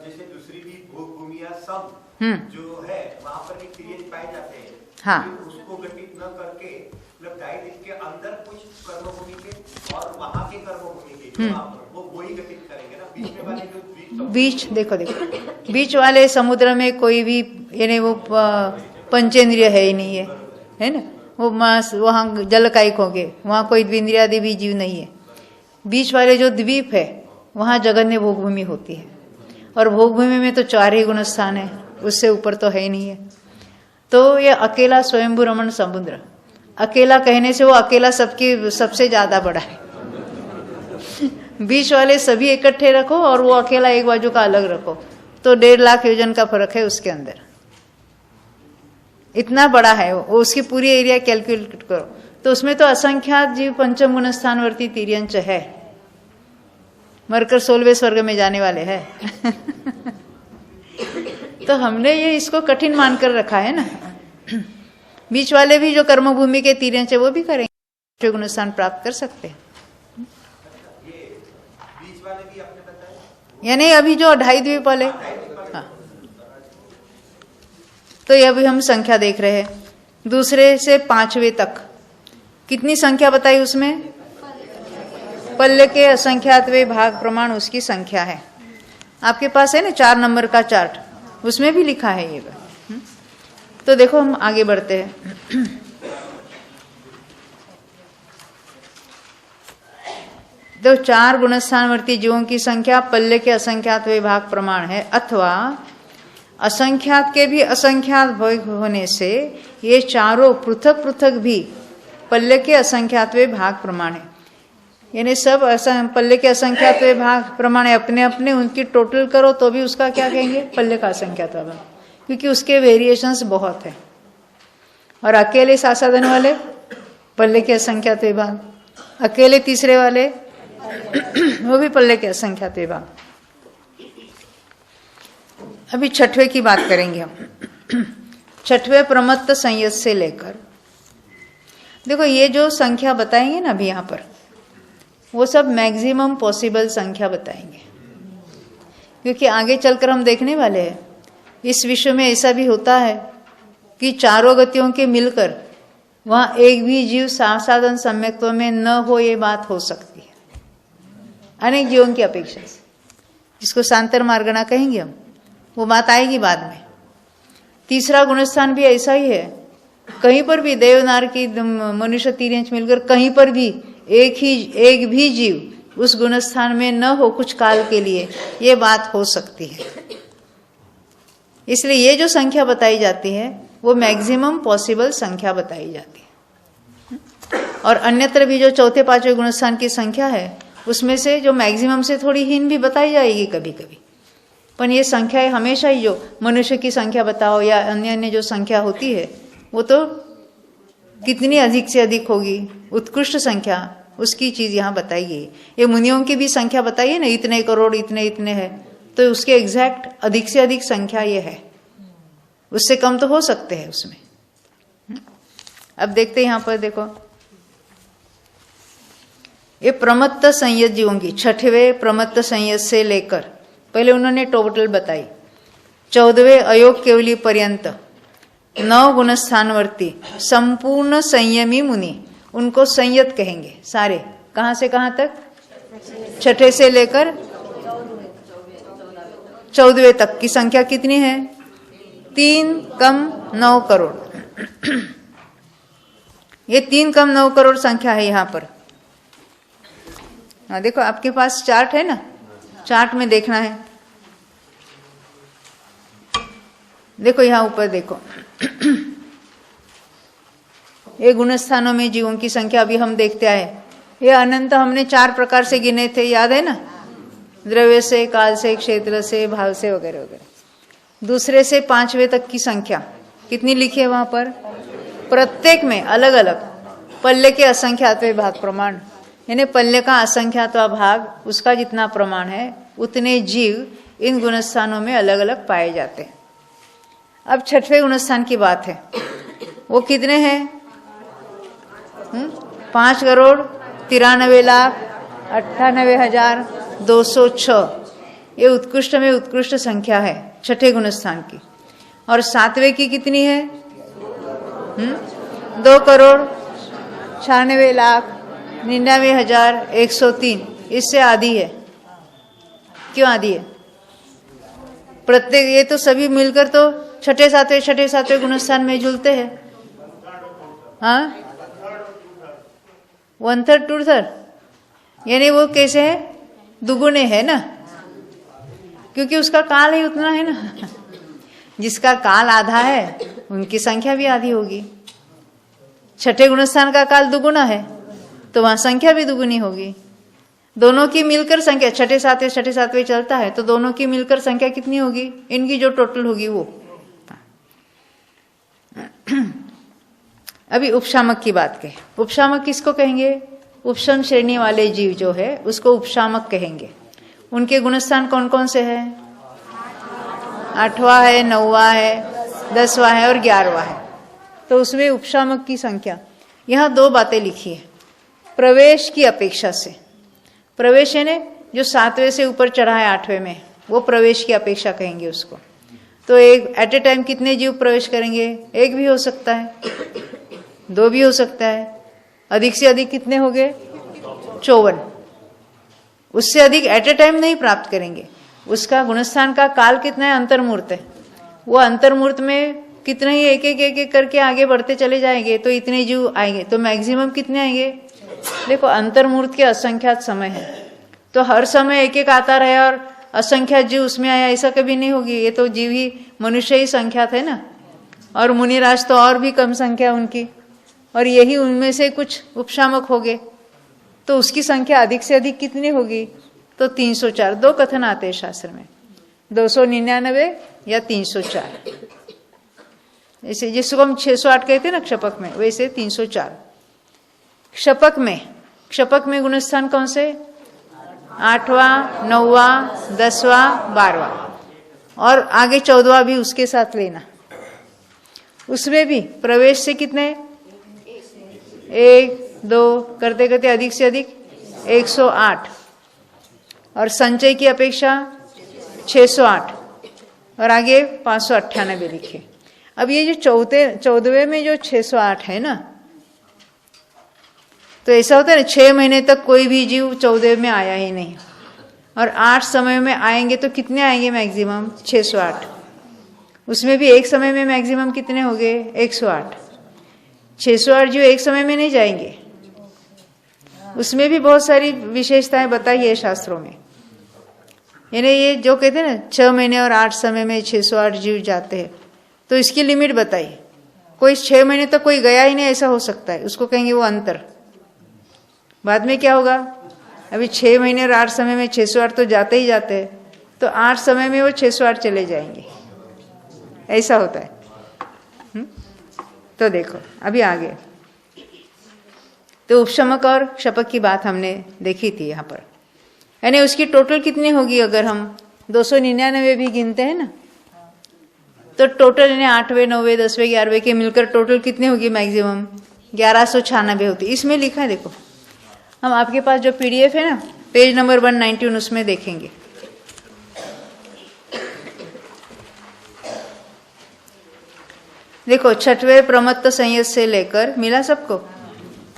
जैसे दूसरी भी भोग भूमिया सब जो है वहाँ पर भी क्रिएज पाए जाते हैं। हाँ, उसको घटित न करके मतलब गाय के अंदर कुछ कर्मभूमि के और वहाँ के कर्मभूमि के वो वही घटित करेंगे ना। बीच में वाले जो बीच देखो देखो, बीच वाले समुद्र में कोई भी यानी वो पंचेंद्रिय है ही नहीं है ना, वो मांस वहाँ जल कायिक होंगे, वहाँ कोई द्विंद्रियादि भी जीव नहीं है। बीच वाले जो द्वीप है वहाँ जगन्य भोगभूमि होती है, और भोगभूमि में तो 4 ही गुण स्थान है, उससे ऊपर तो है ही नहीं है। तो ये अकेला स्वयंभू रमण समुद्र, अकेला कहने से वो अकेला सबकी सबसे ज्यादा बड़ा है। बीच वाले सभी इकट्ठे रखो और वो अकेला एक बाजू का अलग रखो, तो 1.5 लाख योजन का फर्क है उसके अंदर, इतना बड़ा है वो। उसकी पूरी एरिया कैलकुलेट करो तो उसमें तो असंख्यात जीव पंचम गुण स्थानवर्ती तिर्यंच है, मरकर 16वें स्वर्ग में जाने वाले हैं। तो हमने ये इसको कठिन मानकर रखा है ना। बीच वाले भी जो कर्मभूमि के तिर्यंच है वो भी करेंगे, गुण स्थान प्राप्त कर सकते हैं। यानी अभी जो 2.5 द्वीप वाले, हाँ, तो ये अभी हम संख्या देख रहे हैं, दूसरे से 5वें तक कितनी संख्या बताई उसमें? पल्ले के असंख्यातवें भाग प्रमाण उसकी संख्या है। आपके पास है ना 4 नंबर का चार्ट, उसमें भी लिखा है ये। तो देखो हम आगे बढ़ते हैं। तो 4 गुणस्थानवर्ती जीवों की संख्या पल्ले के असंख्यात विभाग प्रमाण है, अथवा असंख्यात के भी असंख्यात भाग होने से ये चारों पृथक पृथक भी पल्ले के असंख्यात भाग प्रमाण है। यानी सब पल्ले के असंख्यात भाग प्रमाण है, अपने अपने उनकी टोटल करो तो भी उसका क्या कहेंगे? पल्ले का असंख्यात भाग, क्योंकि उसके वेरिएशंस बहुत है। और अकेले सासाधन वाले पल्ले के असंख्यात विभाग, अकेले तीसरे वाले वो भी पल्ले के असंख्यात विभाग। अभी 6वें की बात करेंगे हम। 6वें प्रमत्त संयत से लेकर, देखो ये जो संख्या बताएंगे ना अभी यहाँ पर, वो सब मैक्सिमम पॉसिबल संख्या बताएंगे, क्योंकि आगे चलकर हम देखने वाले हैं इस विश्व में ऐसा भी होता है कि चारों गतियों के मिलकर वहां एक भी जीव साधन सम्यक्त्व में न हो, ये बात हो सकती है अनेक जीवों की अपेक्षा से, जिसको सांतर मार्गणा कहेंगे हम, वो बात आएगी बाद में। तीसरा गुणस्थान भी ऐसा ही है, कहीं पर भी देवनार की मनुष्य तिर्यंच मिलकर कहीं पर भी एक भी जीव उस गुणस्थान में न हो कुछ काल के लिए, ये बात हो सकती है। इसलिए ये जो संख्या बताई जाती है वो मैक्सिमम पॉसिबल संख्या बताई जाती है। और अन्यत्र भी जो चौथे पांचवें गुणस्थान की संख्या है उसमें से जो मैक्सिमम से थोड़ी हीन भी बताई जाएगी कभी कभी, पर ये संख्या हमेशा ही जो मनुष्य की संख्या बताओ या अन्य अन्य जो संख्या होती है वो तो कितनी अधिक से अधिक होगी, उत्कृष्ट संख्या, उसकी चीज यहाँ बताई गई। ये मुनियों की भी संख्या बताई है ना, इतने करोड़ इतने इतने है, तो उसके एग्जैक्ट अधिक से अधिक संख्या ये है, उससे कम तो हो सकते हैं उसमें। अब देखते हैं यहाँ पर, देखो ये प्रमत्त संयत जीवों की 6वें प्रमत्त संयत से लेकर, पहले उन्होंने टोटल बताई, 14वें अयोग केवली पर्यंत 9 गुणस्थानवर्ती संपूर्ण संयमी मुनि, उनको संयत कहेंगे सारे। कहां से कहां तक? 6 से लेकर 14वें तक की संख्या कितनी है? 3 कम 9 करोड़। ये 3 कम 9 करोड़ संख्या है यहाँ पर। हाँ देखो आपके पास चार्ट है ना, चार्ट में देखना है। देखो यहाँ ऊपर देखो ये गुणस्थानों में जीवों की संख्या अभी हम देखते आए। ये अनंत हमने 4 प्रकार से गिने थे, याद है ना, द्रव्य से, काल से, क्षेत्र से, भाव से वगैरह वगैरह। दूसरे से 5वें तक की संख्या कितनी लिखी है वहां पर? प्रत्येक में अलग अलग पल्ले के असंख्यात्वें भाग प्रमाण, यानी पल्ले का असंख्यात्वा भाग उसका जितना प्रमाण है उतने जीव इन गुणस्थानों में अलग अलग पाए जाते हैं। अब 6वें गुणस्थान की बात है, वो कितने हैं? 5,93,98,206। ये उत्कृष्ट में उत्कृष्ट संख्या है 6ठे गुणस्थान की। और 7वें की कितनी है? 2,96,99,103। इससे आधी है। क्यों आधी है? प्रत्येक ये तो सभी मिलकर तो छठे सातवें गुणस्थान में झूलते हैं। हाँ 1/3 2/3, यानी वो कैसे है? दुगुने है ना, क्योंकि उसका काल ही उतना है ना। जिसका काल आधा है उनकी संख्या भी आधी होगी। छठे गुणस्थान का काल दुगुना है तो वहां संख्या भी दुगुनी होगी। दोनों की मिलकर संख्या छठे सातवें चलता है तो दोनों की मिलकर संख्या कितनी होगी? इनकी जो टोटल होगी वो। अभी उपशामक की बात करें। उपशामक किसको कहेंगे? उपशम श्रेणी वाले जीव जो है उसको उपशामक कहेंगे। उनके गुणस्थान कौन कौन से हैं? 8वां है, 9वां है, 10वां है और 11वां है। तो उसमें उपशामक की संख्या यहाँ 2 बातें लिखी है। प्रवेश की अपेक्षा से, प्रवेश है ने जो 7वें से ऊपर चढ़ा है 8वें में, वो प्रवेश की अपेक्षा कहेंगे उसको। तो एक एट ए टाइम कितने जीव प्रवेश करेंगे? 1 भी हो सकता है, 2 भी हो सकता है। अधिक से अधिक कितने हो गए? 54। उससे अधिक एट ए टाइम नहीं प्राप्त करेंगे। उसका गुणस्थान का काल कितना है? अंतर्मूर्त है। वो अंतर्मूर्त में कितने ही एक करके आगे बढ़ते चले जाएंगे तो इतने जीव आएंगे। तो मैक्सिमम कितने आएंगे? देखो अंतर्मूर्त के असंख्यात समय है, तो हर समय एक आता रहे और असंख्यात जीव उसमें आया, ऐसा कभी नहीं होगी। ये तो जीव ही मनुष्य ही संख्यात है ना, और मुनिराज तो और भी कम संख्या उनकी, और यही उनमें से कुछ उपशामक हो गए। तो उसकी संख्या अधिक से अधिक कितनी होगी? तो 304। 2 कथन आते हैं शास्त्र में, 299 या 304। ऐसे जिसको हम 608 कहते हैं ना क्षपक में, वैसे 304। क्षपक में गुणस्थान कौन से? 8वां, 9वां, 10वां, 12वां और आगे 14वां भी उसके साथ लेना। उसमें भी प्रवेश से कितने? 1 2 करते करते अधिक से अधिक 108 और संचय की अपेक्षा 608 और आगे 598 लिखे। अब ये जो 14वें में जो 608 है ना, तो ऐसा होता है ना 6 महीने तक कोई भी जीव 14वें में आया ही नहीं, और 8 समय में आएंगे तो कितने आएंगे? मैक्सिमम 608। उसमें भी एक समय में मैक्सिमम कितने हो गए? 108। 608 जीव एक समय में नहीं जाएंगे। उसमें भी बहुत सारी विशेषताएं बताई है शास्त्रों में। यानी ये जो कहते हैं ना 6 महीने और 8 समय में 608 जीव जाते हैं, तो इसकी लिमिट बताई। कोई 6 महीने तक कोई गया ही नहीं, ऐसा हो सकता है, उसको कहेंगे वो अंतर। बाद में क्या होगा? अभी 6 महीने और 8 समय में 608 तो जाते ही जाते हैं, तो 8 समय में वो 608 चले जाएंगे, ऐसा होता है। तो देखो अभी आगे तो उपशमक और क्षपक की बात हमने देखी थी यहाँ पर। यानी उसकी टोटल कितनी होगी? अगर हम 299 भी गिनते हैं ना, तो टोटल यानी 8वें, 9वें, 10वें, 11वें के मिलकर टोटल कितनी होगी? मैक्सिमम 1196 होती। इसमें लिखा है, देखो हम आपके पास जो PDF है ना, पेज नंबर 191, उसमें देखेंगे। देखो 6वें प्रमत्त संयत से लेकर मिला सबको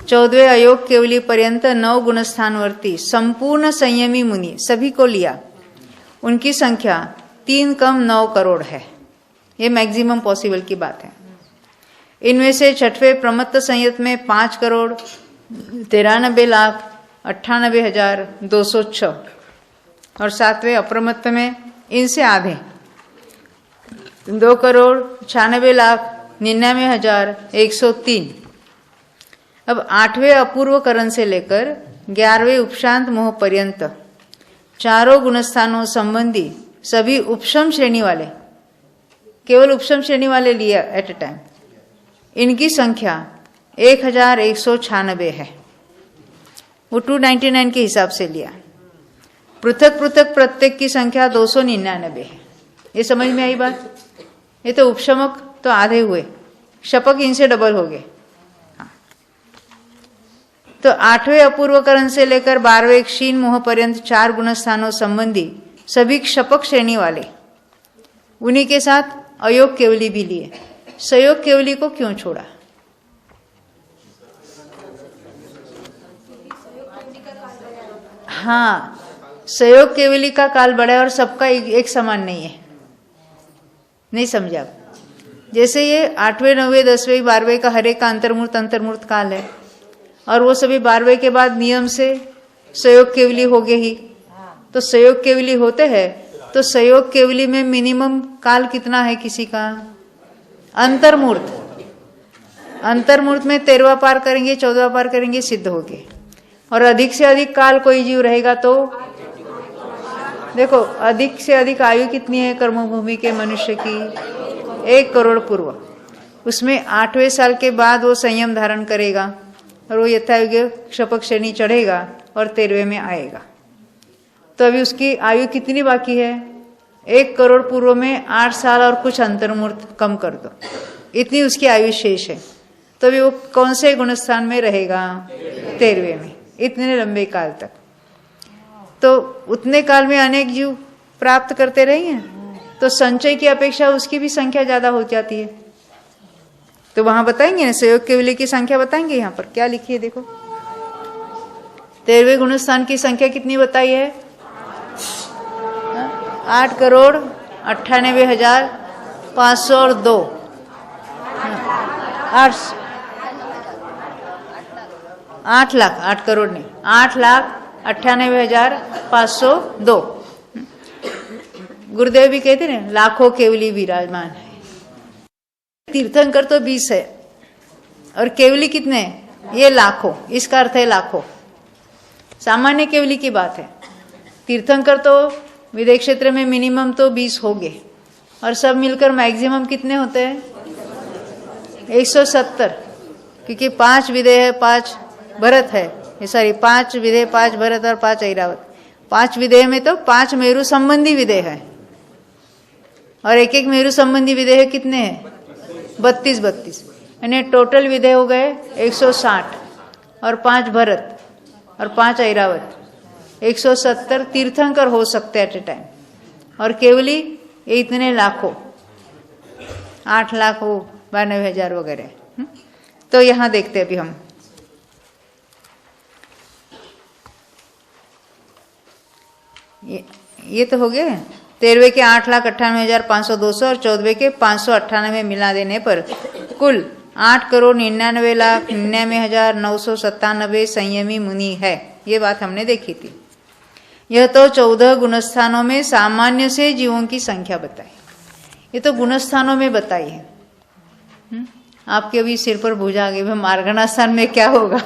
14वें अयोग केवली पर्यंत 9 गुणस्थानवर्ती संपूर्ण संयमी मुनि सभी को लिया। उनकी संख्या 3 कम 9 करोड़ है। ये मैक्सिमम पॉसिबल की बात है। इनमें से छठवें प्रमत्त संयत में 5,93,98,206 और सातवें अप्रमत्त में इनसे आधे 2,96,99,103। अब 8वें अपूर्वकरण से लेकर 11वें उपशांत मोह पर्यंत चारों गुणस्थानों संबंधी सभी उपशम श्रेणी वाले, केवल उपशम श्रेणी वाले लिया एट ए टाइम, इनकी संख्या 1,196 है। वो 299 के हिसाब से लिया। पृथक पृथक प्रत्येक की संख्या 299 है। ये समझ में आई बात? ये तो उपशमक तो आधे हुए, शपक इनसे डबल हो गए। तो 8वें अपूर्वकरण से लेकर 12वें क्षीण मोह पर्यंत 4 गुणस्थानों संबंधी सभी क्षपक श्रेणी वाले, उन्हीं के साथ अयोग केवली भी लिए। सयोग केवली को क्यों छोड़ा? हाँ, सयोग केवली का काल बड़ा है और सबका एक समान नहीं है। नहीं समझा? जैसे ये 8वें 9वें 10वें 12वें का हर एक का अंतर्मूर्त काल है, और वो सभी 12वें के बाद नियम से सयोग केवली हो गए ही। तो सयोग केवली होते हैं, तो सयोग केवली में मिनिमम काल कितना है किसी का? अंतर्मूर्त में 13वां पार करेंगे, 14वां पार करेंगे, सिद्ध हो गए। और अधिक से अधिक काल कोई जीव रहेगा तो देखो, अधिक से अधिक आयु कितनी है कर्मभूमि के मनुष्य की? 1 करोड़ पूर्व। उसमें 8वें साल के बाद वो संयम धारण करेगा और वो यथायोग्य क्षपक श्रेणी चढ़ेगा और 13वें में आएगा। तो अभी उसकी आयु कितनी बाकी है? 1 करोड़ पूर्व में 8 साल और कुछ अंतर्मूर्त कम कर दो, इतनी उसकी आयु शेष है। तो अभी वो कौन से गुणस्थान में रहेगा? 13वें में, इतने लंबे काल तक। तो उतने काल में अनेक जीव प्राप्त करते रहेंगे, तो संचय की अपेक्षा उसकी भी संख्या ज्यादा हो जाती है। तो वहां बताएंगे ना, सहयोग केवली की संख्या बताएंगे। यहाँ पर क्या लिखी है देखो, 13वें गुणस्थान की संख्या कितनी बताई है? 8,98,502। 8 लाख, 8 करोड़ नहीं, 8,98,502। गुरुदेव भी कहते ना, लाखों केवली विराजमान है। तीर्थंकर तो 20 है और केवली कितने? ये लाखों, इसका अर्थ है लाखों। सामान्य केवली की बात है। तीर्थंकर तो विदेह क्षेत्र में मिनिमम तो 20 हो गए, और सब मिलकर मैक्सिमम कितने होते हैं? 170, क्योंकि 5 विदेह है, 5 भरत है, सॉरी 5 विदेह, 5 भरत और 5 ऐरावत। 5 विदेह में तो 5 मेरु संबंधी विदेह है, और एक एक मेरु संबंधी विदेह कितने हैं? 32। यानी टोटल विदेह हो गए 160, और 5 भरत और 5 ऐरावत, 170 तीर्थंकर हो सकते एट ए टाइम। और केवली ये इतने लाखों, 8 लाख हो, 92,000 वगैरह। तो यहां देखते अभी हम ये तो हो गए 13वें के 8,98,502 और 14वें के 598 मिला देने पर कुल 8,99,99,997 संयमी मुनि है। ये बात हमने देखी थी। यह तो 14 गुणस्थानों में सामान्य से जीवों की संख्या बताई। ये तो गुणस्थानों में बताई है। आपके अभी सिर पर भुजा आ गई, मार्गणा स्थान में क्या होगा?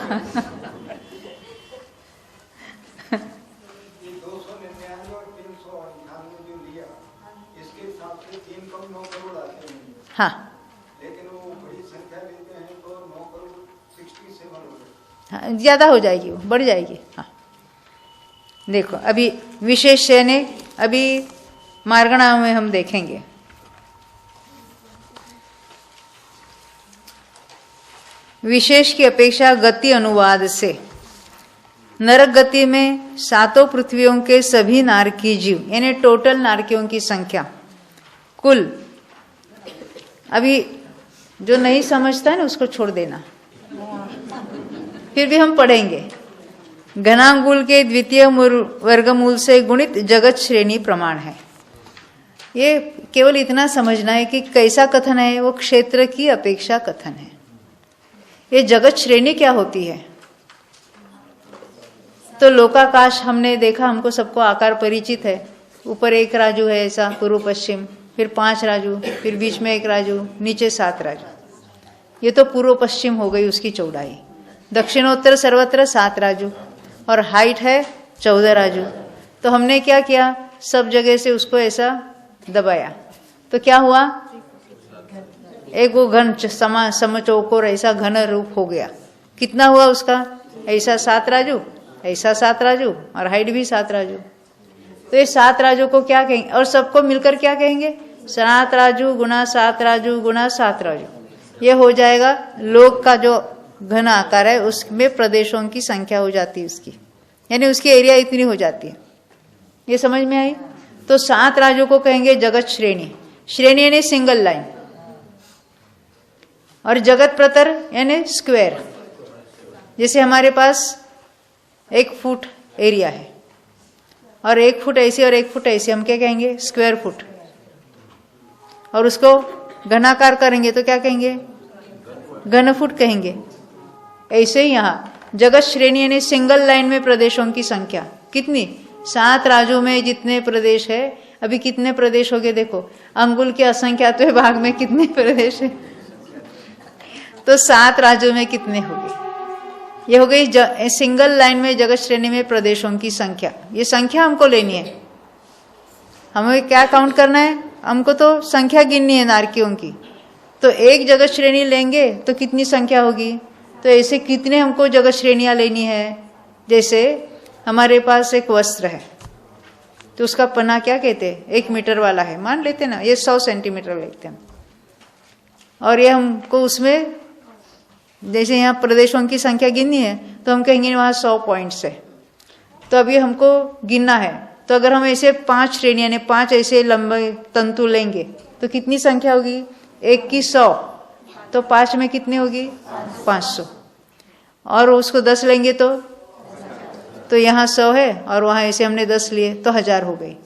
हाँ, लेकिन वो बड़ी संख्या लेते हैं तो 9,67 हो गए। हाँ, ज्यादा हो जाएगी, वो बढ़ जाएगी। हाँ, देखो अभी विशेष ने अभी मार्गणा में हम देखेंगे। विशेष की अपेक्षा गति अनुवाद से नरक गति में 7 पृथ्वियों के सभी नारकी जीव, यानी टोटल नारकियों की संख्या कुल, अभी जो नहीं समझता है ना उसको छोड़ देना, फिर भी हम पढ़ेंगे। घनांगुल के द्वितीय वर्गमूल से गुणित जगत श्रेणी प्रमाण है। ये केवल इतना समझना है कि कैसा कथन है, वो क्षेत्र की अपेक्षा कथन है। ये जगत श्रेणी क्या होती है? तो लोकाकाश हमने देखा, हमको सबको आकार परिचित है। ऊपर एक राजू है ऐसा पूर्व पश्चिम, फिर 5 राजू, फिर बीच में एक राजू, नीचे 7 राजू। ये तो पूर्व पश्चिम हो गई उसकी चौड़ाई। दक्षिणोत्तर सर्वत्र 7 राजू और हाइट है 14 राजू। तो हमने क्या किया, सब जगह से उसको ऐसा दबाया, तो क्या हुआ, एक वो घन समचौकोर ऐसा घन रूप हो गया। कितना हुआ उसका, ऐसा 7 राजू, ऐसा 7 राजू और हाइट भी 7 राजू। तो ये 7 राजू को क्या कहेंगे, और सबको मिलकर क्या कहेंगे, 7 राजू गुना 7 राजू गुना 7 राजू। ये हो जाएगा लोक का जो घन आकार है, उसमें प्रदेशों की संख्या हो जाती है उसकी, यानी उसकी एरिया इतनी हो जाती है। ये समझ में आई? तो 7 राजू को कहेंगे जगत श्रेणी। श्रेणी यानी सिंगल लाइन, और जगत प्रतर यानी स्क्वायर। जैसे हमारे पास 1 फुट एरिया है और 1 फुट ऐसे और 1 फुट ऐसे, हम क्या कहेंगे, स्क्वायर फुट। और उसको घनाकार करेंगे तो क्या कहेंगे, घन फुट कहेंगे। ऐसे ही यहाँ जगत श्रेणी यानी सिंगल लाइन में प्रदेशों की संख्या कितनी, 7 राज्यों में जितने प्रदेश है, अभी कितने प्रदेश हो गए देखो, अंगुल के असंख्यात भाग में कितने प्रदेश है, तो 7 राज्यों में कितने हो गए। ये हो गई सिंगल लाइन में जगत श्रेणी में प्रदेशों की संख्या। ये संख्या हमको लेनी है, हमें क्या काउंट करना है, हमको तो संख्या गिननी है नारकियों की। तो एक जगत श्रेणी लेंगे तो कितनी संख्या होगी, तो ऐसे कितने हमको जगत श्रेणियां लेनी है। जैसे हमारे पास एक वस्त्र है, तो उसका पन्ना क्या कहते हैं, 1 मीटर वाला है, मान लेते ना, ये 100 सेंटीमीटर लेते हैं। और ये हमको उसमें जैसे यहाँ प्रदेशों की संख्या गिननी है, तो हम कहेंगे वहाँ 100 पॉइंट्स है। तो अभी हमको गिनना है, तो अगर हम ऐसे 5 श्रेणियाँ ने 5 ऐसे लंबे तंतु लेंगे तो कितनी संख्या होगी, 1 की 100, तो 5 में कितनी होगी, 500। और उसको 10 लेंगे तो यहाँ 100 है और वहाँ ऐसे हमने 10 लिए तो 1000 हो गई।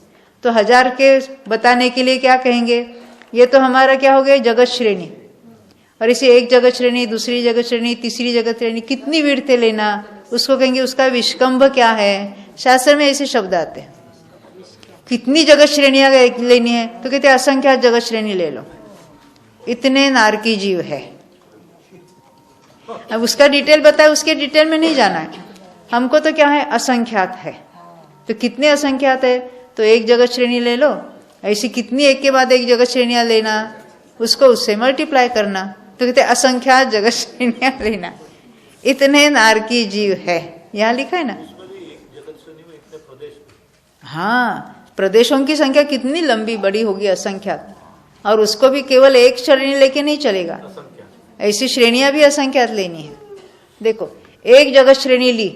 तो 1000 के बताने के लिए क्या कहेंगे, ये तो हमारा क्या हो गया, जगत श्रेणी। और इसे एक जगत श्रेणी, दूसरी जगत श्रेणी, तीसरी जगत श्रेणी, कितनी विड्थ लेना, उसको कहेंगे उसका विष्कंभ क्या है। शास्त्र में ऐसे शब्द आते हैं, कितनी जगत श्रेणियां लेनी है, तो कहते असंख्यात जगत श्रेणी ले लो, इतने नारकी जीव है। अब उसका डिटेल बताए, उसके डिटेल में नहीं जाना है हमको, तो क्या है, असंख्यात है। तो कितने असंख्यात है, तो एक जगत श्रेणी ले लो, ऐसी कितनी एक के बाद एक जगत श्रेणियां लेना, उसको उससे मल्टीप्लाई करना, तो कहते असंख्यात जगत श्रेणियां लेना, इतने नारकी जीव है। यहाँ लिखा है ना, हाँ, प्रदेशों की संख्या कितनी लंबी बड़ी होगी, असंख्यात। और उसको भी केवल एक श्रेणी लेके नहीं चलेगा, ऐसी श्रेणियां भी असंख्यात लेनी है। देखो, एक जगत श्रेणी ली,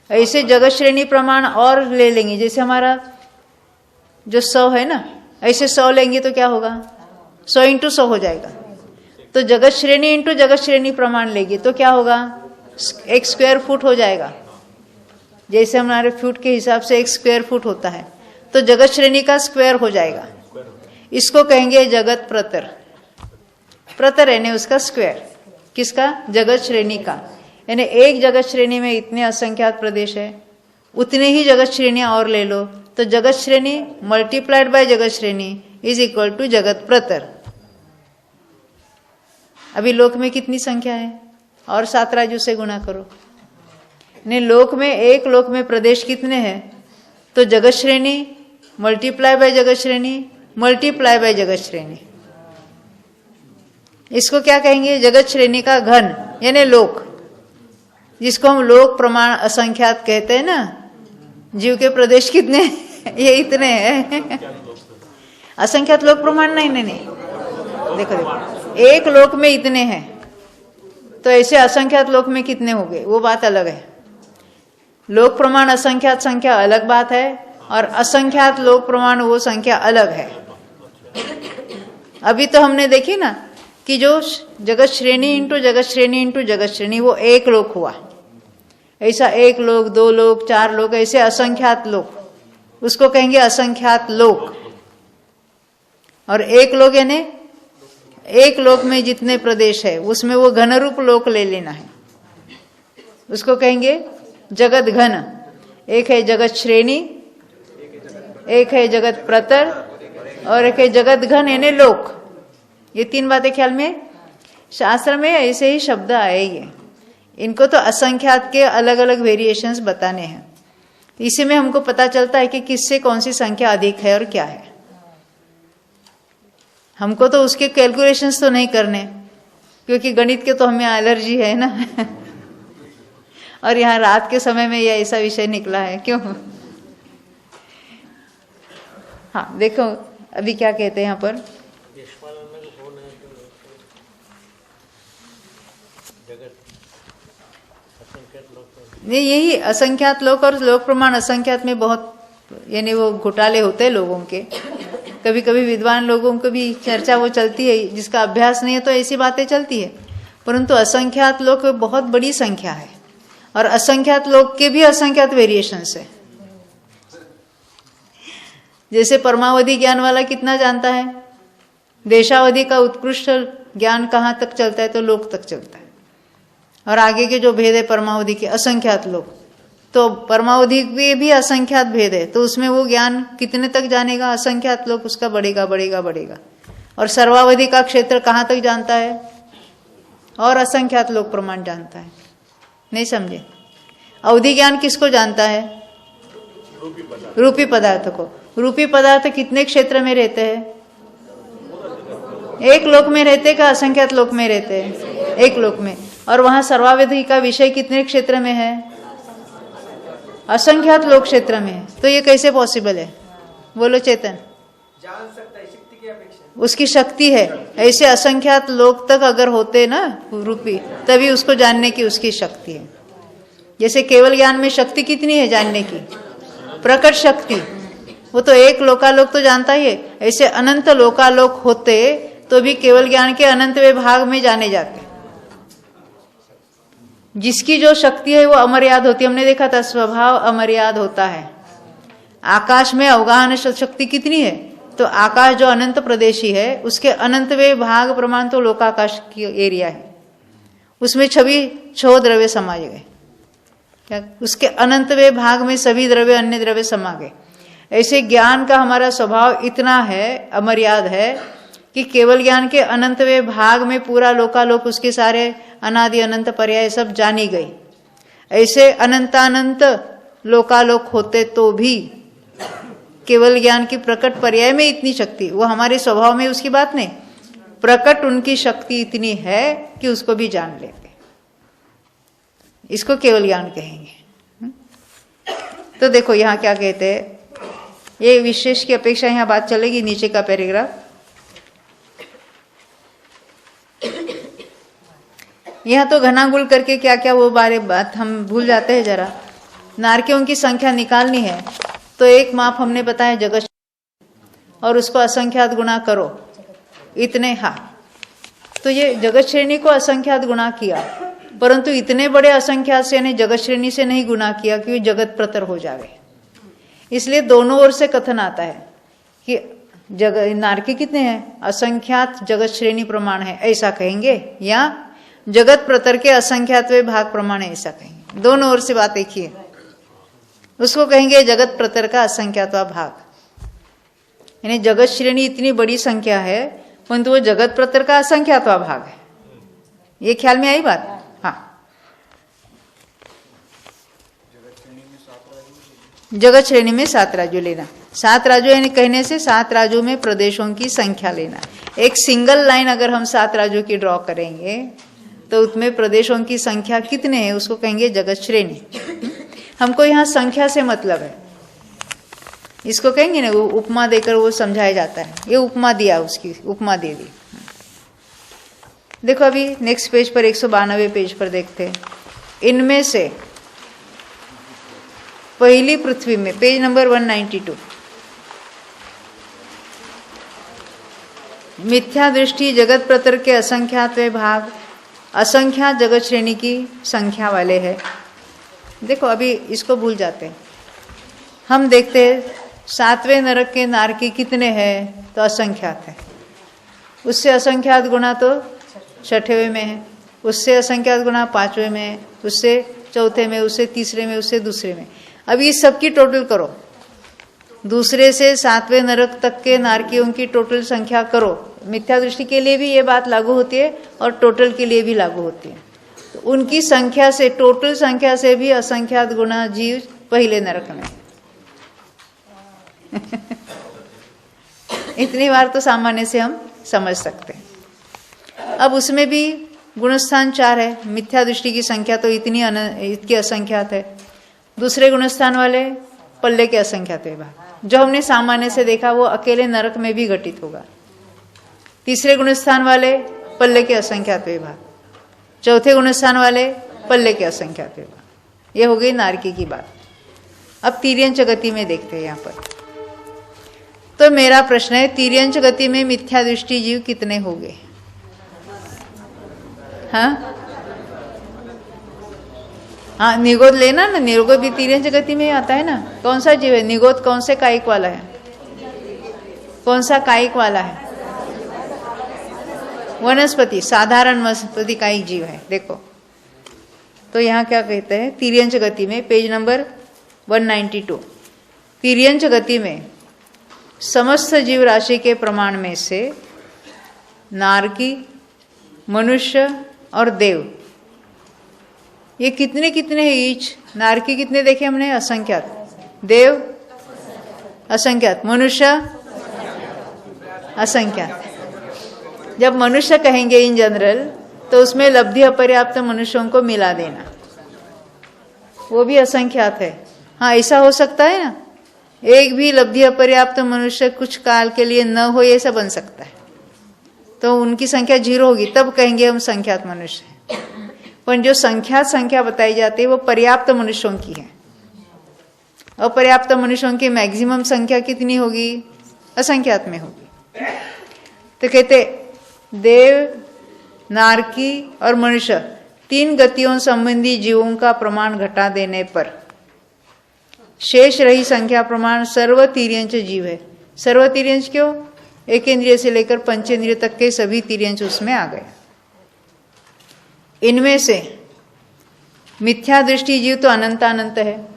ऐसे जगत श्रेणी प्रमाण और ले लेंगे। जैसे हमारा जो 100 है ना, ऐसे 100 लेंगे तो क्या होगा, 100 इंटू 100 हो जाएगा। तो जगत श्रेणी इंटू जगत श्रेणी प्रमाण लेंगे तो क्या होगा, 1 स्क्वायर फुट हो जाएगा। जैसे हमारे फुट के हिसाब से 1 स्क्वायर फुट होता है, तो जगत श्रेणी का स्क्वायर हो जाएगा। इसको कहेंगे जगत प्रतर। प्रतर यानी उसका स्क्वायर, किसका, जगत श्रेणी का। यानी एक जगत श्रेणी में इतने असंख्यात प्रदेश है, उतने ही जगत श्रेणियां और ले लो, तो जगत श्रेणी मल्टीप्लाइड बाय जगत श्रेणी इज इक्वल टू जगत प्रतर। अभी लोक में कितनी संख्या है, और 7 राज्यों से गुणा करो। ने लोक में, एक लोक में प्रदेश कितने हैं, तो जगत श्रेणी मल्टीप्लाई बाय जगत श्रेणी मल्टीप्लाई बाय जगत श्रेणी। इसको क्या कहेंगे, जगत श्रेणी का घन यानी लोक, जिसको हम लोक प्रमाण असंख्यात कहते हैं ना। जीव के प्रदेश कितने, ये इतने हैं। असंख्यात लोक प्रमाण नहीं, देखो देखो, एक लोक में इतने हैं, तो ऐसे असंख्यात लोक में कितने हो गए, वो बात अलग है। लोक प्रमाण असंख्यात संख्या अलग बात है, और असंख्यात लोक प्रमाण वो संख्या अलग है। अभी तो हमने देखी ना कि जो जगत श्रेणी इंटू जगत श्रेणी इंटू जगत श्रेणी, वो एक लोक हुआ। ऐसा 1 लोक, 2 लोक, 4 लोक, ऐसे असंख्यात लोक, उसको कहेंगे असंख्यात लोक। और एक लोक यानी एक लोक में जितने प्रदेश है उसमें वो घन रूप लोक ले लेना है, उसको कहेंगे जगत घन। एक है जगत श्रेणी, एक है जगत प्रतर और एक है जगत घन यानी लोक। ये तीन बातें ख्याल में, शास्त्र में ऐसे ही शब्द आएंगे। इनको तो असंख्यात के अलग अलग वेरिएशंस बताने हैं। इसी में हमको पता चलता है कि किससे कौन सी संख्या अधिक है और क्या है। हमको तो उसके कैलकुलेशंस तो नहीं करने, क्योंकि गणित के तो हमें एलर्जी है ना और यहाँ रात के समय में यह ऐसा विषय निकला है, क्यों? हाँ देखो अभी क्या कहते हैं यहाँ पर, नहीं यही असंख्यात लोक और लोक प्रमाण असंख्यात में बहुत यानी वो घोटाले होते हैं लोगों के। कभी कभी विद्वान लोगों को भी चर्चा वो चलती है, जिसका अभ्यास नहीं है तो ऐसी बातें चलती है। परंतु असंख्यात लोक बहुत बड़ी संख्या है और असंख्यात लोक के भी असंख्यात वेरिएशंस है। जैसे परमावधि ज्ञान वाला कितना जानता है, देशावधि का उत्कृष्ट ज्ञान कहाँ तक चलता है, तो लोक तक चलता है। और आगे के जो भेद है परमावधि के असंख्यात लोक, तो परमावधि में भी असंख्यात भेद है, तो उसमें वो ज्ञान कितने तक जानेगा, असंख्यात लोक उसका बढ़ेगा बढ़ेगा बढ़ेगा। और सर्वावधि का क्षेत्र कहाँ तक जानता है, और असंख्यात लोक प्रमाण जानता है। नहीं समझे? अवधि ज्ञान किसको जानता है? रूपी पदार्थ को। रूपी पदार्थ कितने क्षेत्र में रहते हैं? एक लोक में रहते का असंख्यात लोक में रहते हैं? एक लोक में। और वहां सर्वावधि का विषय कितने क्षेत्र में है? असंख्यात लोक क्षेत्र में है। तो ये कैसे पॉसिबल है? बोलो चेतन। जान सकता है शक्ति की अपेक्षा, उसकी शक्ति है। ऐसे असंख्यात लोक तक अगर होते ना रूपी, तभी उसको जानने की उसकी शक्ति है। जैसे केवल ज्ञान में शक्ति कितनी है जानने की? प्रकट शक्ति। वो तो एक लोकालोक तो जानता ही है। ऐसे अनंत लोकालोक होते तो भी केवल ज्ञान के अनंत विभाग में जाने जाते। जिसकी जो शक्ति है वो अमर्याद होती है। हमने देखा था स्वभाव अमर्याद होता है। आकाश में अवगाहन शक्ति कितनी है? तो आकाश जो अनंत प्रदेशी है उसके अनंतवे भाग प्रमाण तो लोकाकाश की एरिया है, उसमें छह द्रव्य समा गए। क्या उसके अनंतवे भाग में सभी द्रव्य अन्य द्रव्य समा गए। ऐसे ज्ञान का हमारा स्वभाव इतना है, अमर्याद है, कि केवल ज्ञान के अनंतवे भाग में पूरा लोकालोक उसके सारे अनादि अनंत पर्याय सब जानी गई। ऐसे अनंतानंत लोकालोक होते तो भी केवल ज्ञान की प्रकट पर्याय में इतनी शक्ति, वो हमारे स्वभाव में उसकी बात नहीं, प्रकट उनकी शक्ति इतनी है कि उसको भी जान लेते। इसको केवल ज्ञान कहेंगे। तो देखो यहाँ क्या कहते हैं, ये विशेष की अपेक्षा यहाँ बात चलेगी। नीचे का पैराग्राफ, यहाँ तो घनागुल करके क्या क्या वो बारे बात हम भूल जाते हैं। जरा नारकियों की संख्या निकालनी है तो एक माप हमने बताया जगत, और उसको असंख्यात गुणा करो इतने। हाँ, तो ये जगत श्रेणी को असंख्यात गुणा किया, परंतु इतने बड़े असंख्यात से यानी जगत श्रेणी से नहीं गुणा किया क्योंकि जगत प्रतर हो जावे। इसलिए दोनों ओर से कथन आता है कि जगत नारकी कितने हैं, असंख्यात जगत श्रेणी प्रमाण है ऐसा कहेंगे, या जगत प्रतर के असंख्यात वे भाग प्रमाण है ऐसा कहेंगे। दोनों ओर से बात एक ही है। उसको कहेंगे जगत प्रतर का असंख्यातवा भाग, यानी जगत श्रेणी इतनी बड़ी संख्या है परंतु वो जगत प्रतर का असंख्यातवा भाग है। ये ख्याल में आई बात? हाँ, जगत श्रेणी में 7 राजू लेना। 7 राजू यानी कहने से 7 राजू में प्रदेशों की संख्या लेना। एक सिंगल लाइन अगर हम 7 राजू की ड्रॉ करेंगे तो उसमें प्रदेशों की संख्या कितने हैं उसको कहेंगे जगत श्रेणी। हमको यहाँ संख्या से मतलब है, इसको कहेंगे ना, वो उपमा देकर वो समझाया जाता है। ये उपमा दिया, उसकी उपमा दे दी। देखो अभी नेक्स्ट पेज पर 192 पेज पर देखते हैं। इनमें से पहली पृथ्वी में, पेज नंबर 192, मिथ्या दृष्टि जगत प्रतर के असंख्यात वे भाग असंख्यात जगत श्रेणी की संख्या वाले हैं। देखो अभी इसको भूल जाते हैं। हम देखते हैं सातवें नरक के नारकी कितने हैं? तो असंख्यात है। उससे असंख्यात गुणा तो छठवें में है, उससे असंख्यात गुणा पांचवें में है, उससे चौथे में, उससे तीसरे में, उससे दूसरे में। अभी इस सबकी टोटल करो, दूसरे से सातवें नरक तक के नारकियों की टोटल संख्या करो। मिथ्या दृष्टि के लिए भी ये बात लागू होती है और टोटल के लिए भी लागू होती है। तो उनकी संख्या से, टोटल संख्या से भी असंख्यात गुणा जीव पहले नरक में। इतनी बार तो सामान्य से हम समझ सकते हैं। अब उसमें भी गुणस्थान 4 है, मिथ्या दृष्टि की संख्या तो इतनी असंख्यात है। दूसरे गुणस्थान वाले पल्ले के असंख्यात विभाग, जो हमने सामान्य से देखा वो अकेले नरक में भी घटित होगा। तीसरे गुणस्थान वाले पल्ले के असंख्यात विभाग, चौथे गुणस्थान वाले पल्ले के असंख्यात विभाग। ये हो गई नारकी की बात। अब तिर्यंच गति में देखते हैं यहाँ पर। तो मेरा प्रश्न है, तिर्यंच गति में मिथ्या दृष्टि जीव कितने हो गए? हाँ, निगोद लेना ना, निगोद भी तिर्यंच गति में आता है ना। कौन सा जीव है निगोद? कौन से कायिक वाला है? कौन सा कायिक वाला है? वनस्पति, साधारण वनस्पति कायिक जीव है। देखो तो यहाँ क्या कहते हैं, तिर्यंच गति में पेज नंबर 192, तिर्यंच गति में समस्त जीव राशि के प्रमाण में से नारकी, मनुष्य और देव, ये कितने कितने हैं ईच? नारकी कितने देखे हमने? असंख्यात। देव असंख्यात, मनुष्य असंख्यात। जब मनुष्य कहेंगे इन जनरल तो उसमें लब्धि अपर्याप्त मनुष्यों को मिला देना, वो भी असंख्यात है। हाँ, ऐसा हो सकता है ना, एक भी लब्धि अपर्याप्त मनुष्य कुछ काल के लिए न हो, ऐसा बन सकता है। तो उनकी संख्या 0 होगी, तब कहेंगे हम संख्यात मनुष्य है। पर जो संख्या बताई जाती है वो पर्याप्त मनुष्यों की है। अपर्याप्त मनुष्यों की मैक्सिमम संख्या कितनी होगी? असंख्यात में होगी। तो कहते देव, नारकी और मनुष्य 3 गतियों संबंधी जीवों का प्रमाण घटा देने पर शेष रही संख्या प्रमाण सर्व तिर्यंच जीव है। सर्व तिर्यंच क्यों? एकेंद्रिय से लेकर पंचेंद्रिय तक के सभी तिर्यंच उसमें आ गए। इनमें से मिथ्या दृष्टि जीव तो अनंत है,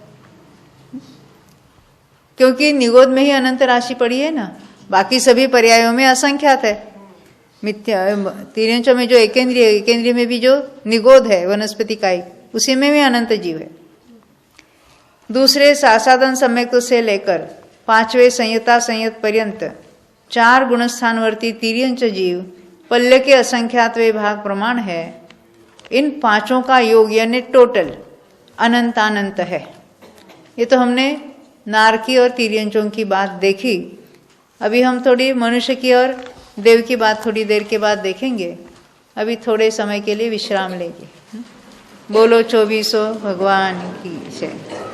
क्योंकि निगोद में ही अनंत राशि पड़ी है ना, बाकी सभी पर्यायों में असंख्यात है। मिथ्या तिर्यंचों में जो एकेंद्रिय में भी जो निगोद है वनस्पति कायिक, उसी में भी अनंत जीव है। दूसरे सासाधन सम्यक्त से लेकर 5वें संयता संयत पर्यंत 4 गुणस्थानवर्ती तिर्यंच जीव पल्ले के असंख्यात विभाग प्रमाण है। इन 5 का योग यानी टोटल अनंत है। ये तो हमने नारकी और तिर्यंचों की बात देखी। अभी हम थोड़ी मनुष्य की और देव की बात थोड़ी देर के बाद देखेंगे। अभी थोड़े समय के लिए विश्राम लेंगे। बोलो 2400 भगवान की जय।